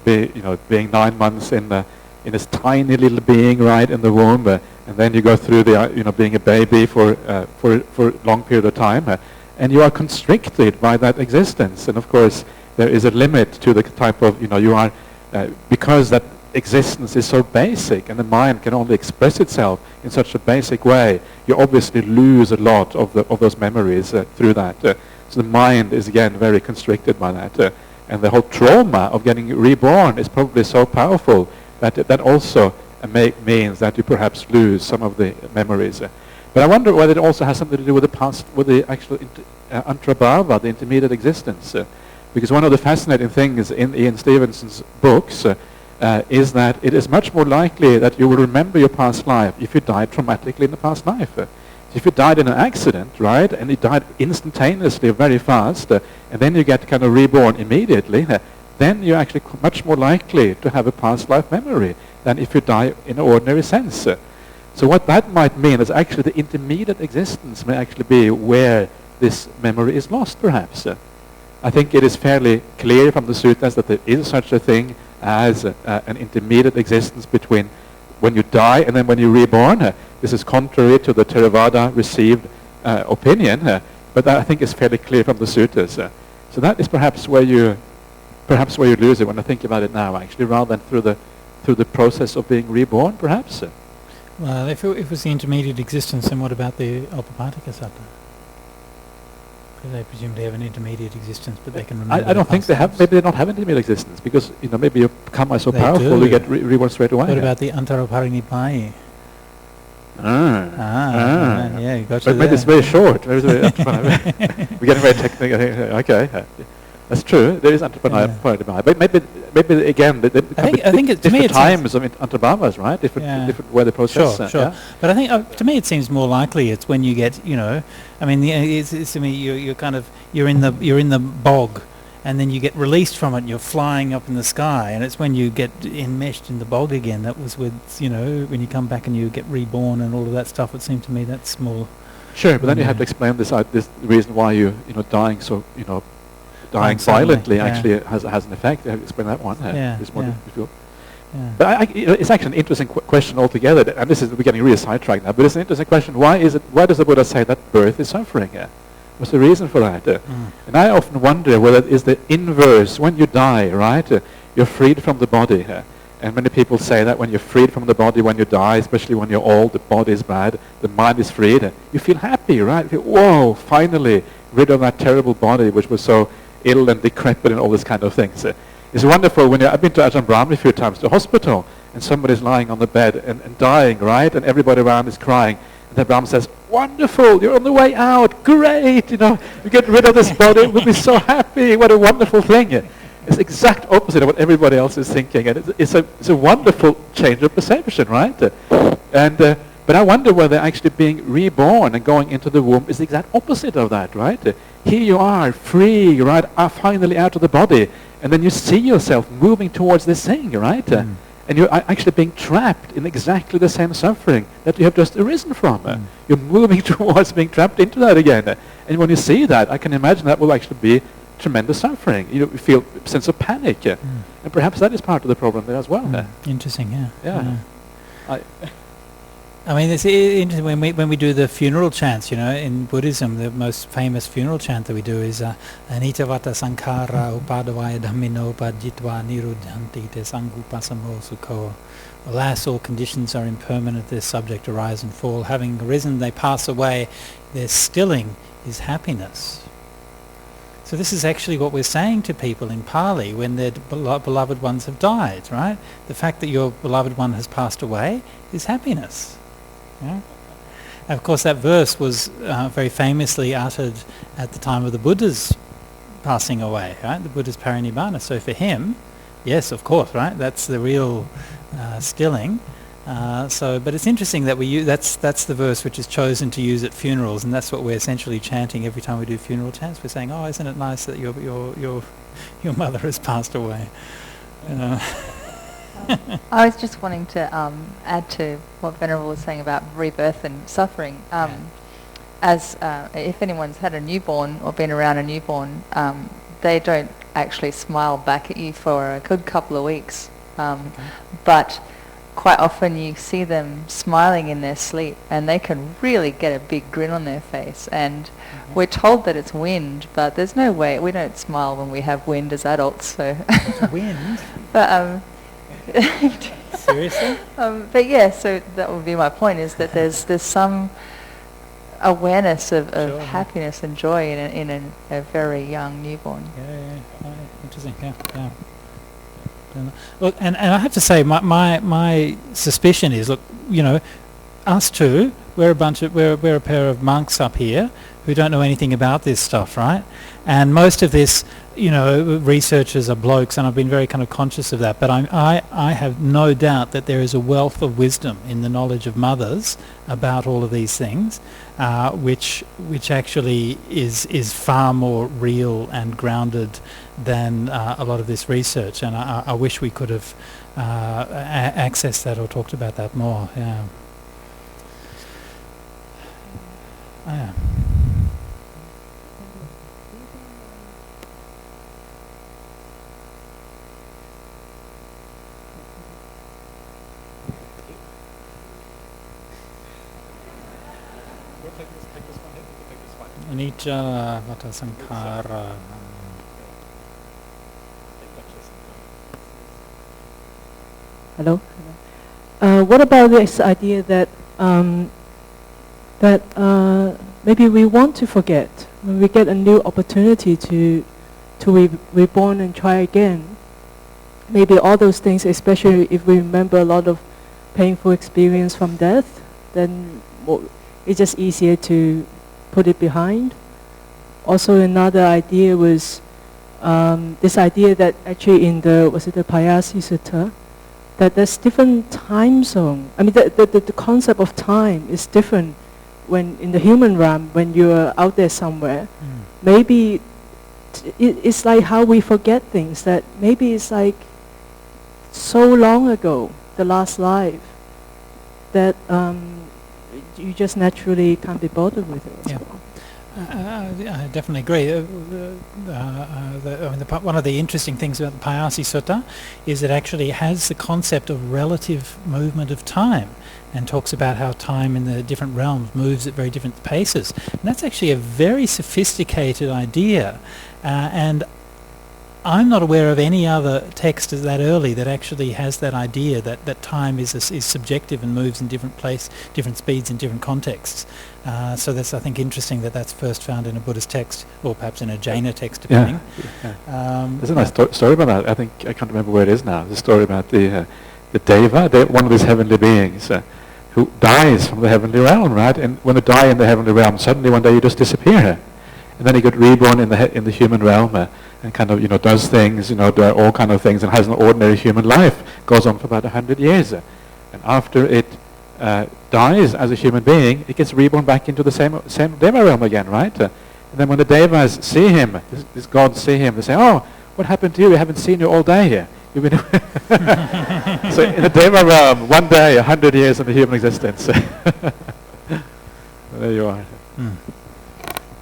being 9 months in this tiny little being right in the womb, and then you go through the being a baby for a long period of time. And you are constricted by that existence. And of course, there is a limit to the type of, you are, because that existence is so basic and the mind can only express itself in such a basic way, you obviously lose a lot of those memories through that. So the mind is again very constricted by that. And the whole trauma of getting reborn is probably so powerful that that also means that you perhaps lose some of the memories. But I wonder whether it also has something to do with the past, with the actual antrabhava, the intermediate existence. Because one of the fascinating things in Ian Stevenson's books is that it is much more likely that you will remember your past life if you died traumatically in the past life. If you died in an accident, right, and you died instantaneously, very fast, and then you get kind of reborn immediately, then you're actually much more likely to have a past life memory than if you die in an ordinary sense. So what that might mean is actually the intermediate existence may actually be where this memory is lost, perhaps. I think it is fairly clear from the suttas that there is such a thing as an intermediate existence between when you die and then when you're reborn. This is contrary to the Theravada received opinion, but that I think is fairly clear from the suttas. So that is perhaps where you lose it when I think about it now, actually, rather than through the process of being reborn, perhaps. Well, if it was the intermediate existence, then what about the Opapattika Satta? Because they presumably have an intermediate existence, but they can remember. I don't think they have. Maybe they don't have intermediate existence because maybe your Kamma is so powerful you get reborn straight away. What about the Antaraparinipai? Yeah, you got but maybe it's very short. We're getting very technical. Okay, that's true. There is Antaraparinipai, but maybe again, I think to me different times of Antarabhavas, right? Different where the process. Sure. But I think to me it seems more likely it's when you get, I mean, it's to me you're in the bog, and then you get released from it and you're flying up in the sky, and it's when you get enmeshed in the bog again. That was with when you come back and you get reborn and all of that stuff. It seemed to me that's more. Sure, but then you have to explain this reason why you dying so dying violently actually has an effect. You have to explain that one. It's more difficult. But it's actually an interesting question altogether, and we're getting really sidetracked now, but it's an interesting question. Why does the Buddha say that birth is suffering? What's the reason for that? And I often wonder whether it is the inverse. When you die, right, you're freed from the body. And many people say that when you're freed from the body when you die, especially when you're old, the body is bad, the mind is freed. You feel happy, right? You feel, whoa, finally rid of that terrible body which was so ill and decrepit and all these kind of things. It's wonderful when I've been to Ajahn Brahmani a few times, to hospital, and somebody's lying on the bed and dying, right? And everybody around is crying. And the Brahman says, wonderful, you're on the way out, great, you get rid of this body, we'll be so happy, what a wonderful thing. It's the exact opposite of what everybody else is thinking, and it's a wonderful change of perception, right? But I wonder whether actually being reborn and going into the womb is the exact opposite of that, right? Here you are, free, right, finally out of the body, and then you see yourself moving towards this thing, right? And you're actually being trapped in exactly the same suffering that you have just arisen from. You're moving towards being trapped into that again. And when you see that, I can imagine that will actually be tremendous suffering. You feel a sense of panic. And perhaps that is part of the problem there as well. Interesting, Yeah. I mean, it's interesting when we do the funeral chants, in Buddhism, the most famous funeral chant that we do is Anitavata Sankhara Upadavaya Dhammino Padjitva Niruddhanti Te Sangupasamo Sukho. Alas, all conditions are impermanent, their subject arise and fall. Having arisen, they pass away. Their stilling is happiness. So this is actually what we're saying to people in Pali when their beloved ones have died, right? The fact that your beloved one has passed away is happiness. Yeah. And of course, that verse was very famously uttered at the time of the Buddha's passing away, right? The Buddha's parinibbana. So for him, yes, of course, right? That's the real stilling. But it's interesting that that's the verse which is chosen to use at funerals, and that's what we're essentially chanting every time we do funeral chants. We're saying, "Oh, isn't it nice that your mother has passed away?" I was just wanting to add to what Venerable was saying about rebirth and suffering. As if anyone's had a newborn or been around a newborn, they don't actually smile back at you for a good couple of weeks. But quite often you see them smiling in their sleep, and they can really get a big grin on their face. And we're told that it's wind, but there's no way. We don't smile when we have wind as adults. So wind? But seriously? But yeah, so that would be my point, is that there's some awareness of happiness and joy in a very young newborn. Yeah. Interesting. Yeah. Look, and I have to say, my suspicion is, look, us two, we're a pair of monks up here who don't know anything about this stuff, right? And most of this, researchers are blokes, and I've been very kind of conscious of that. But I have no doubt that there is a wealth of wisdom in the knowledge of mothers about all of these things, which actually is far more real and grounded than a lot of this research. And I wish we could have accessed that or talked about that more. Yeah. Yeah. Anicca vata sankhara. Hello? What about this idea that maybe we want to forget, when we get a new opportunity to be reborn and try again? Maybe all those things, especially if we remember a lot of painful experience from death, then it's just easier to put it behind. Also, another idea was this idea that actually in the Payasi Sutta, that there's different time zone. I mean, the concept of time is different when in the human realm, when you're out there somewhere. Maybe it's like how we forget things, that maybe it's like so long ago, the last life, that you just naturally can't be bothered with it. Yeah. I definitely agree. One of the interesting things about the Payasi Sutta is it actually has the concept of relative movement of time, and talks about how time in the different realms moves at very different paces. And that's actually a very sophisticated idea, and I'm not aware of any other text that early that actually has that idea that time is subjective and moves in different speeds in different contexts. So that's, I think, interesting that that's first found in a Buddhist text, or perhaps in a Jaina text, depending. Yeah. There's a nice story about that. I can't remember where it is now. There's a story about the Deva, one of these heavenly beings, who dies from the heavenly realm, right? And when they die in the heavenly realm, suddenly one day you just disappear. And then he got reborn in the human realm, and kind of, does things, do all kind of things, and has an ordinary human life. Goes on for about 100 years. And after it dies as a human being, it gets reborn back into the same Deva realm again, right? And then when the Devas see him, these gods see him, they say, "Oh, what happened to you? We haven't seen you all day here. You've been." So in the Deva realm, one day, 100 years in the human existence. There you are.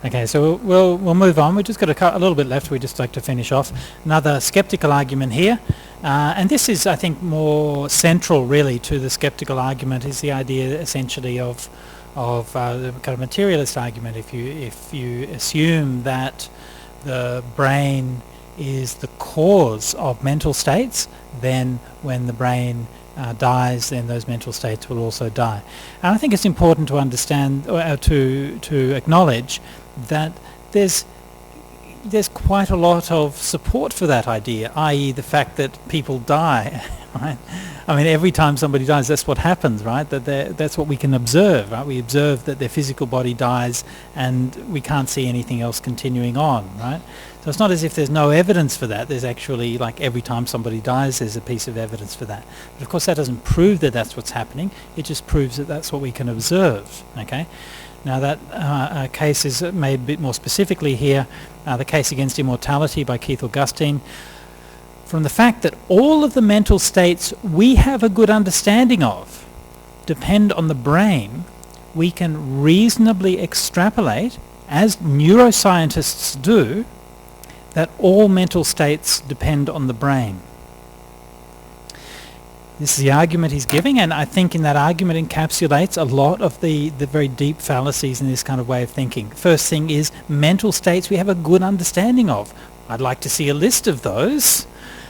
Okay, so we'll move on. We've just got a little bit left. We'd just like to finish off. Another skeptical argument here, and this is, I think, more central really to the skeptical argument, is the idea essentially of the kind of materialist argument. If you assume that the brain is the cause of mental states, then when the brain dies, then those mental states will also die. And I think it's important to understand, or to acknowledge, that there's quite a lot of support for that idea, i.e. the fact that people die, right? I mean, every time somebody dies, that's what happens, right? That's what we can observe, right? We observe that their physical body dies, and we can't see anything else continuing on, right? So it's not as if there's no evidence for that. There's actually, like, every time somebody dies, there's a piece of evidence for that. But of course that doesn't prove that that's what's happening. It just proves that that's what we can observe, okay? Now that case is made a bit more specifically here, the case against immortality by Keith Augustine. From the fact that all of the mental states we have a good understanding of depend on the brain, we can reasonably extrapolate, as neuroscientists do, that all mental states depend on the brain. This is the argument he's giving, and I think in that argument encapsulates a lot of the very deep fallacies in this kind of way of thinking. First thing is mental states we have a good understanding of. I'd like to see a list of those.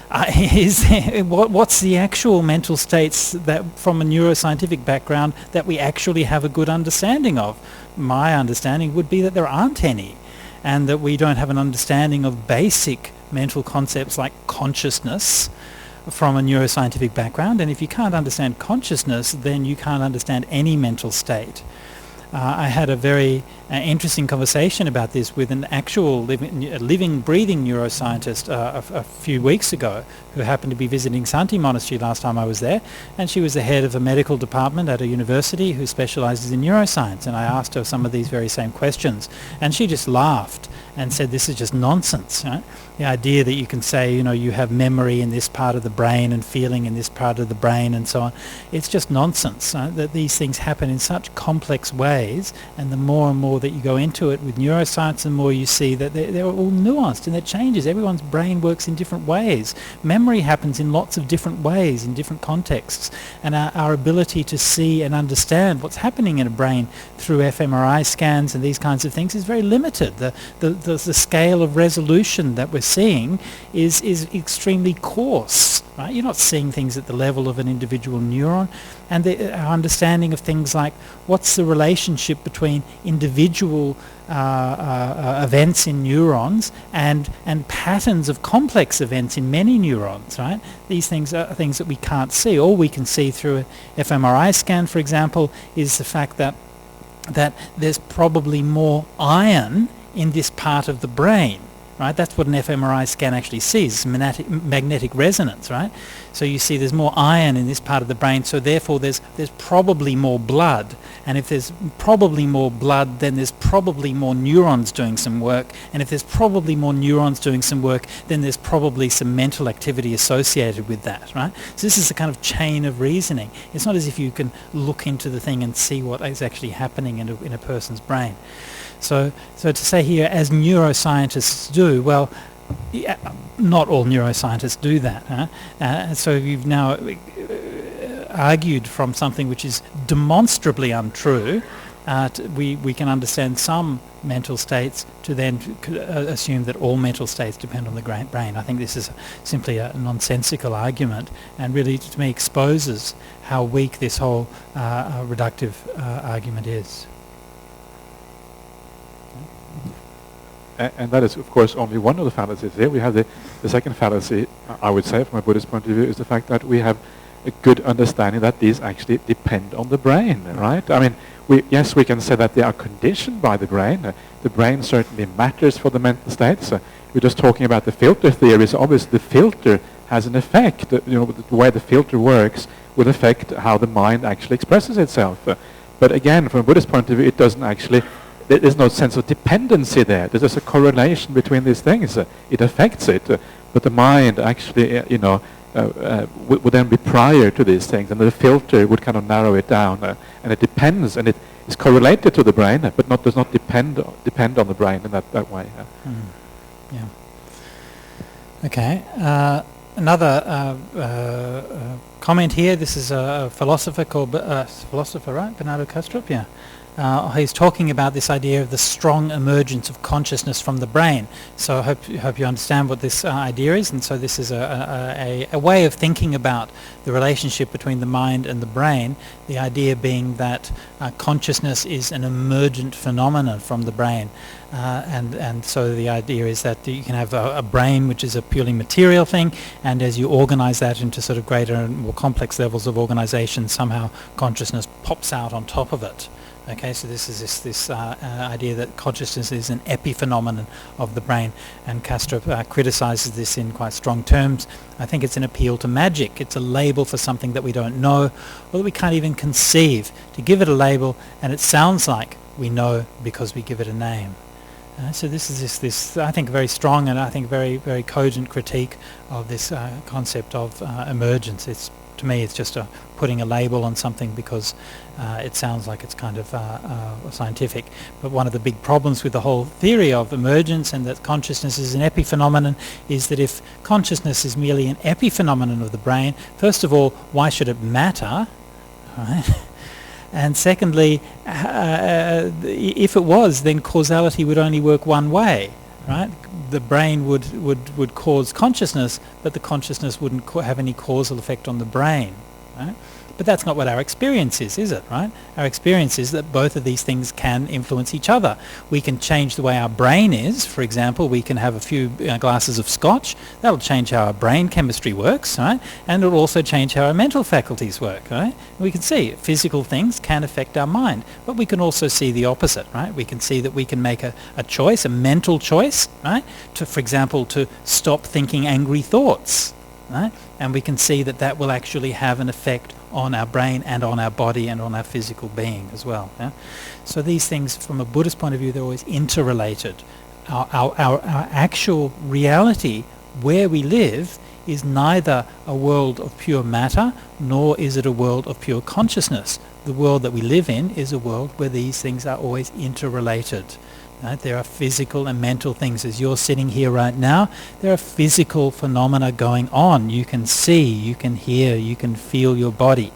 What's the actual mental states that, from a neuroscientific background, that we actually have a good understanding of? My understanding would be that there aren't any, and that we don't have an understanding of basic mental concepts like consciousness from a neuroscientific background. And if you can't understand consciousness, then you can't understand any mental state. I had a very interesting conversation about this with an actual living, breathing neuroscientist a few weeks ago, who happened to be visiting Santi Monastery last time I was there, and she was the head of a medical department at a university who specialises in neuroscience, and I asked her some of these very same questions, and she just laughed and said, this is just nonsense, right? The idea that you can say, you know, you have memory in this part of the brain and feeling in this part of the brain and so on, it's just nonsense, right? That these things happen in such complex ways, and the more and more that you go into it with neuroscience, the more you see that they're all nuanced and it changes. Everyone's brain works in different ways. Memory happens in lots of different ways, in different contexts, and our ability to see and understand what's happening in a brain through fMRI scans and these kinds of things is very limited. The scale of resolution that we're seeing is extremely coarse, right? You're not seeing things at the level of an individual neuron, and our understanding of things like what's the relationship between individual events in neurons and patterns of complex events in many neurons, right? These things are things that we can't see. All we can see through an fMRI scan, for example, is the fact that there's probably more iron in this part of the brain, right? That's what an fMRI scan actually sees, magnetic resonance, right? So you see there's more iron in this part of the brain, so therefore there's probably more blood. And if there's probably more blood, then there's probably more neurons doing some work. And if there's probably more neurons doing some work, then there's probably some mental activity associated with that, right? So this is a kind of chain of reasoning. It's not as if you can look into the thing and see what is actually happening in a person's brain. So to say here, as neuroscientists do, well, yeah, not all neuroscientists do that. Huh? So you've now argued from something which is demonstrably untrue. We can understand some mental states to then assume that all mental states depend on the brain. I think this is simply a nonsensical argument, and really, to me, exposes how weak this whole reductive argument is. And that is, of course, only one of the fallacies here. We have the second fallacy, I would say, from a Buddhist point of view, is the fact that we have a good understanding that these actually depend on the brain, right? I mean, yes, we can say that they are conditioned by the brain. The brain certainly matters for the mental states. We're just talking about the filter theory, so obviously the filter has an effect. You know, the way the filter works will affect how the mind actually expresses itself. But again, from a Buddhist point of view, it doesn't actually... There's no sense of dependency there. There's just a correlation between these things. It affects it, but the mind actually, would then be prior to these things, and the filter would kind of narrow it down, and it depends, and it is correlated to the brain, but does not depend on the brain in that way. Yeah. Okay. Another comment here. This is a philosopher called right? Bernardo Kastrup. Yeah. He's talking about this idea of the strong emergence of consciousness from the brain. So I hope you understand what this idea is. And so this is a way of thinking about the relationship between the mind and the brain, the idea being that consciousness is an emergent phenomenon from the brain. And so the idea is that you can have a brain which is a purely material thing, and as you organize that into sort of greater and more complex levels of organization, somehow consciousness pops out on top of it. Okay, so this is this idea that consciousness is an epiphenomenon of the brain, and Kastrup criticizes this in quite strong terms. I think it's an appeal to magic. It's a label for something that we don't know, or that we can't even conceive. To give it a label, and it sounds like we know because we give it a name. So this is this I think very strong and I think very, very cogent critique of this concept of emergence. To me, it's just putting a label on something because it sounds like it's kind of scientific. But one of the big problems with the whole theory of emergence and that consciousness is an epiphenomenon is that if consciousness is merely an epiphenomenon of the brain, first of all, why should it matter? Right? And secondly, if it was, then causality would only work one way. Right? The brain would cause consciousness, but the consciousness wouldn't have any causal effect on the brain. Right? But that's not what our experience is it, right? Our experience is that both of these things can influence each other. We can change the way our brain is. For example, we can have a few glasses of scotch. That'll change how our brain chemistry works, right? And it'll also change how our mental faculties work, right? We can see physical things can affect our mind, but we can also see the opposite, right? We can see that we can make a choice, a mental choice, right? For example, to stop thinking angry thoughts, right? And we can see that that will actually have an effect on our brain and on our body and on our physical being as well. Yeah? So these things, from a Buddhist point of view, they're always interrelated. Our actual reality, where we live, is neither a world of pure matter, nor is it a world of pure consciousness. The world that we live in is a world where these things are always interrelated. Right? There are physical and mental things. As you're sitting here right now, there are physical phenomena going on. You can see, you can hear, you can feel your body.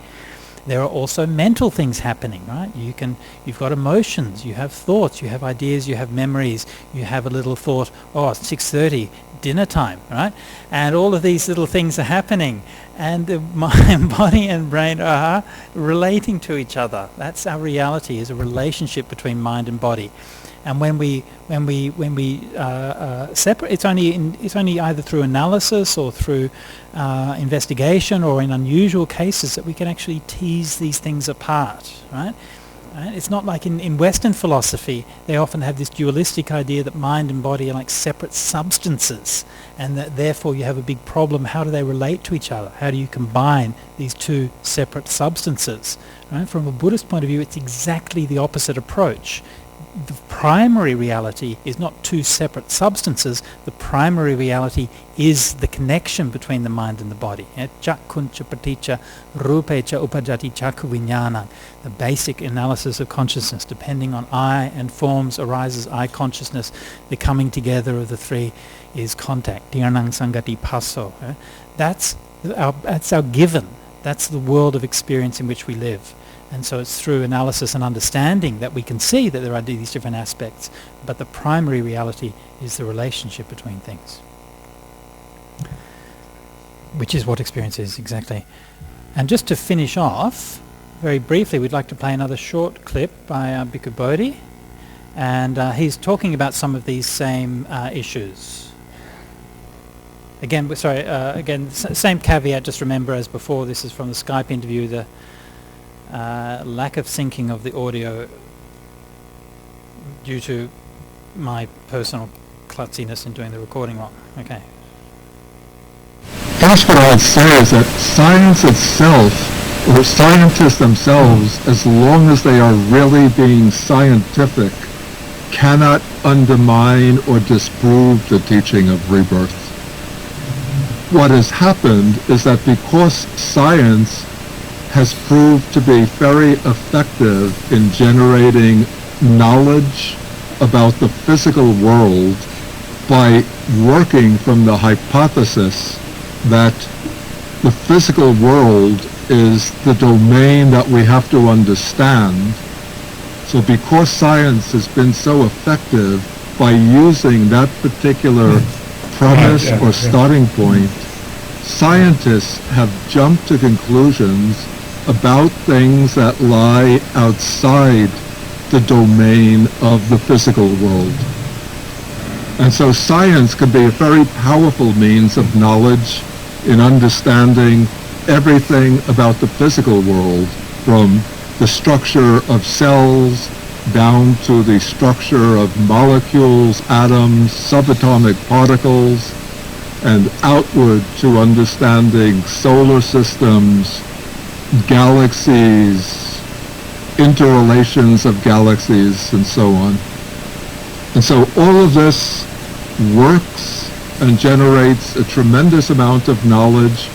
There are also mental things happening, right? You've got emotions, you have thoughts, you have ideas, you have memories, you have a little thought, oh, it's 6:30, dinner time, right? And all of these little things are happening, and the mind, body and brain are relating to each other. That's our reality, is a relationship between mind and body. And when we separate, it's only either through analysis or through investigation or in unusual cases that we can actually tease these things apart, right? It's not like in Western philosophy, they often have this dualistic idea that mind and body are like separate substances, and that therefore you have a big problem. How do they relate to each other? How do you combine these two separate substances? Right? From a Buddhist point of view, it's exactly the opposite approach. The primary reality is not two separate substances. The primary reality is the connection between the mind and the body. Chakkuncha paticca rupecha upajati chakku viññānaṁ. The basic analysis of consciousness, depending on eye and forms, arises eye consciousness. The coming together of the three is contact. Dhirnaṁ sangati passo. That's our given. That's the world of experience in which we live. And so it's through analysis and understanding that we can see that there are these different aspects, but the primary reality is the relationship between things, which is what experience is, exactly. And just to finish off, very briefly, we'd like to play another short clip by Bhikkhu Bodhi, and he's talking about some of these same issues. Again, same caveat, just remember as before, this is from the Skype interview, the lack of syncing of the audio due to my personal klutziness in doing the recording wrong. Okay. That's what I'd say, is that science itself, or scientists themselves, as long as they are really being scientific, cannot undermine or disprove the teaching of rebirth. What has happened is that because science has proved to be very effective in generating knowledge about the physical world by working from the hypothesis that the physical world is the domain that we have to understand. So because science has been so effective by using that particular premise or starting point, scientists have jumped to conclusions about things that lie outside the domain of the physical world. And so science can be a very powerful means of knowledge in understanding everything about the physical world, from the structure of cells down to the structure of molecules, atoms, subatomic particles, and outward to understanding solar systems, galaxies, interrelations of galaxies, and so on. And so all of this works and generates a tremendous amount of knowledge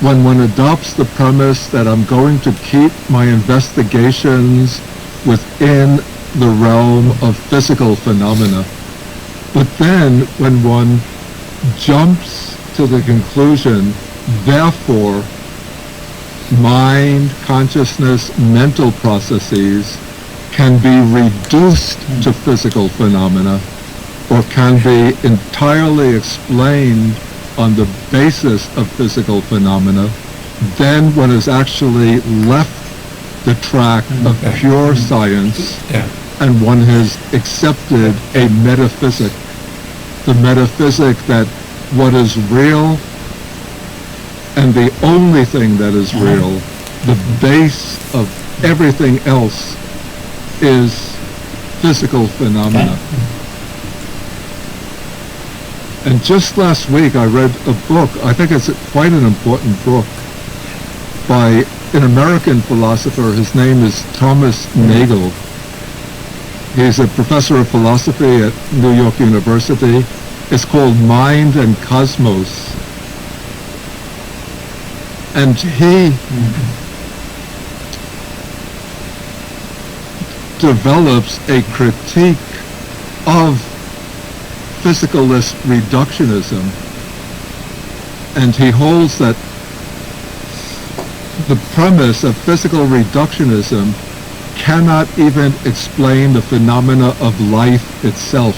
when one adopts the premise that I'm going to keep my investigations within the realm of physical phenomena. But then when one jumps to the conclusion, therefore, mind, consciousness, mental processes can be reduced to physical phenomena, or can be entirely explained on the basis of physical phenomena, then one has actually left the track of pure science, and one has accepted a metaphysic. The metaphysic that what is real and the only thing that is real, the base of everything else, is physical phenomena. And just last week I read a book, I think it's quite an important book, by an American philosopher. His name is Thomas Nagel. He's a professor of philosophy at New York University. It's called Mind and Cosmos. And he develops a critique of physicalist reductionism. And he holds that the premise of physical reductionism cannot even explain the phenomena of life itself.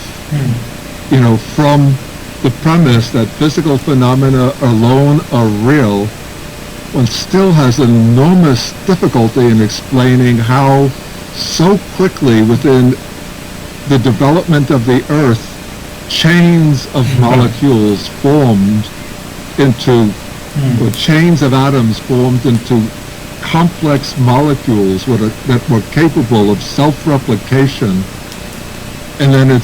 You know, from the premise that physical phenomena alone are real, one still has enormous difficulty in explaining how so quickly within the development of the Earth, chains of molecules formed into, or chains of atoms formed into complex molecules that were capable of self-replication. And then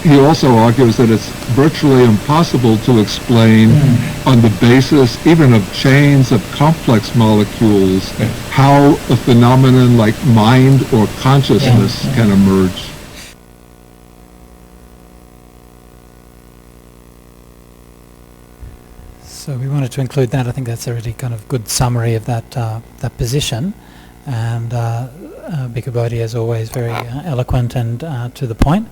he also argues that it's virtually impossible to explain on the basis even of chains of complex molecules how a phenomenon like mind or consciousness can emerge. So we wanted to include that. I think that's a really kind of good summary of that position. And Bhikkhu Bodhi, as always, very eloquent and to the point.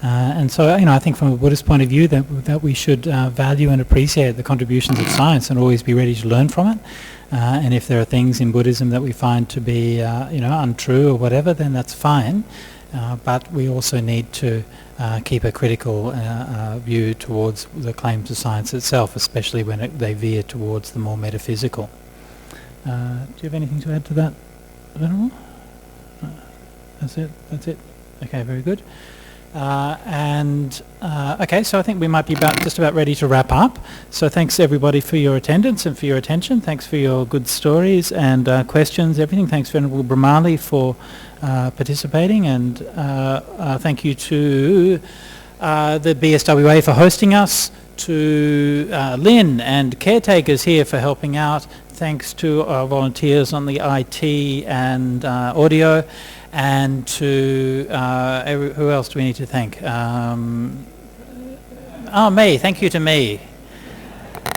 And so, I think from a Buddhist point of view that we should value and appreciate the contributions of science and always be ready to learn from it. And if there are things in Buddhism that we find to be, untrue or whatever, then that's fine. But we also need to keep a critical view towards the claims of science itself, especially when they veer towards the more metaphysical. Do you have anything to add to that, Venerable? That's it. Okay, very good. Okay, so I think we might be just about ready to wrap up. So thanks everybody for your attendance and for your attention. Thanks for your good stories and questions, everything. Thanks Venerable Brahmali for participating, and thank you to the BSWA for hosting us, to Lynn and caretakers here for helping out. Thanks to our volunteers on the IT and audio. And to, who else do we need to thank? Me, thank you to me.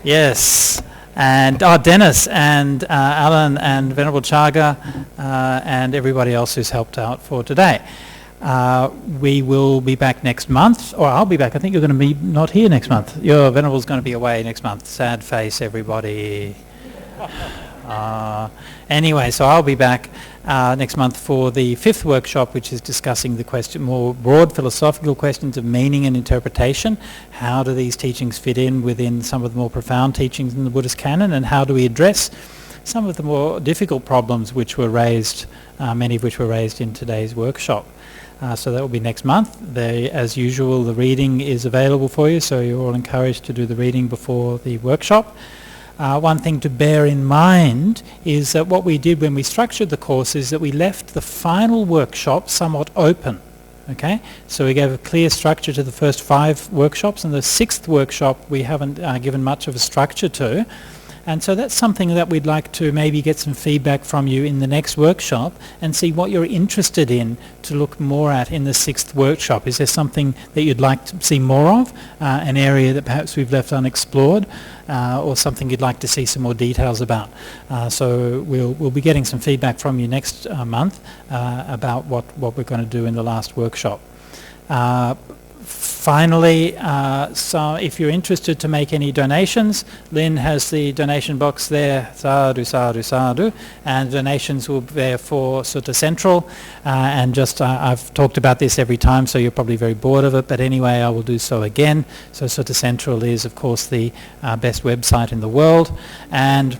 Yes. And Dennis and Alan and Venerable Chaga and everybody else who's helped out for today. We will be back next month, or I'll be back. I think you're going to be not here next month. Your Venerable's going to be away next month. Sad face, everybody. Anyway, so I'll be back next month for the 5th workshop, which is discussing the more broad philosophical questions of meaning and interpretation. How do these teachings fit in within some of the more profound teachings in the Buddhist canon, and how do we address some of the more difficult problems which were raised, many of which were raised in today's workshop. So that will be next month. As usual, the reading is available for you, so you're all encouraged to do the reading before the workshop. One thing to bear in mind is that what we did when we structured the course is that we left the final workshop somewhat open. Okay, so we gave a clear structure to the first 5 workshops, and the 6th workshop we haven't given much of a structure to. And so that's something that we'd like to maybe get some feedback from you in the next workshop and see what you're interested in to look more at in the 6th workshop. Is there something that you'd like to see more of, an area that perhaps we've left unexplored, or something you'd like to see some more details about? So we'll be getting some feedback from you next month about what we're going to do in the last workshop. Finally, so if you're interested to make any donations, Lynn has the donation box there, sadhu, sadhu, sadhu, and donations will be there for Sutta Central. And just, I've talked about this every time, so you're probably very bored of it, but anyway, I will do so again. So Sutta Central is, of course, the best website in the world. And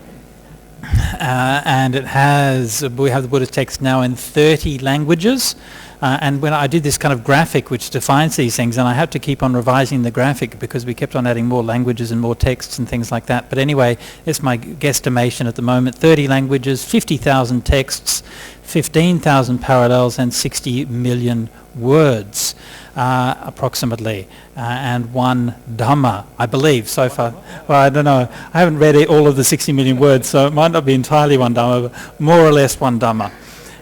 and we have the Buddhist text now in 30 languages. And when I did this kind of graphic which defines these things, and I had to keep on revising the graphic because we kept on adding more languages and more texts and things like that. But anyway, it's my guesstimation at the moment: 30 languages, 50,000 texts, 15,000 parallels, and 60 million words, approximately, and one Dhamma, I believe, so far. Well, I don't know. I haven't read all of the 60 million words, so it might not be entirely one Dhamma, but more or less one Dhamma.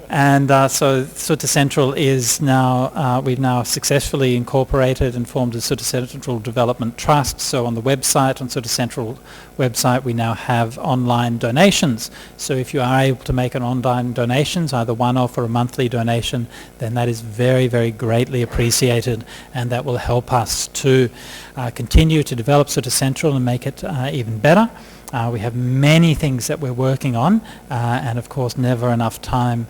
And so Sutta Central is now, we've now successfully incorporated and formed a Sutta Central Development Trust. So on the website, on Sutta Central website, we now have online donations. So if you are able to make an online donations, either one-off or a monthly donation, then that is very, very greatly appreciated, and that will help us to continue to develop Sutta Central and make it even better. We have many things that we're working on, and of course never enough time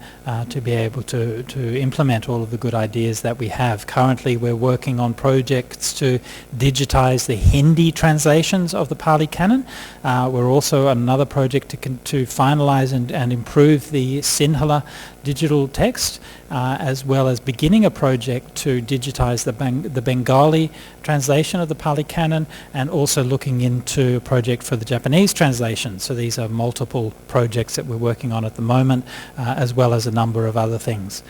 to be able to implement all of the good ideas that we have. Currently we're working on projects to digitize the Hindi translations of the Pali Canon. We're also on another project to finalize and improve the Sinhala digital text, as well as beginning a project to digitize the Bengali translation of the Pali Canon, and also looking into a project for the Japanese translation. So these are multiple projects that we're working on at the moment, as well as a number of other things.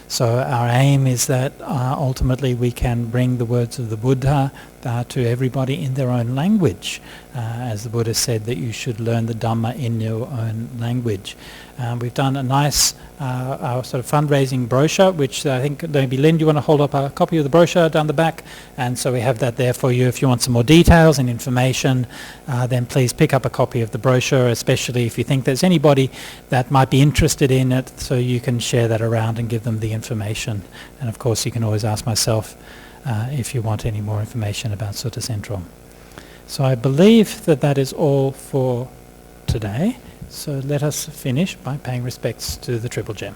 So our aim is that ultimately we can bring the words of the Buddha to everybody in their own language. As the Buddha said, that you should learn the Dhamma in your own language. We've done a nice sort of fundraising brochure, which I think maybe Lynn, do you want to hold up a copy of the brochure down the back? And so we have that there for you. If you want some more details and information, then please pick up a copy of the brochure, especially if you think there's anybody that might be interested in it, so you can share that around and give them the information. And of course you can always ask myself if you want any more information about Sutta Central. So I believe that that is all for today. So let us finish by paying respects to the Triple Gem.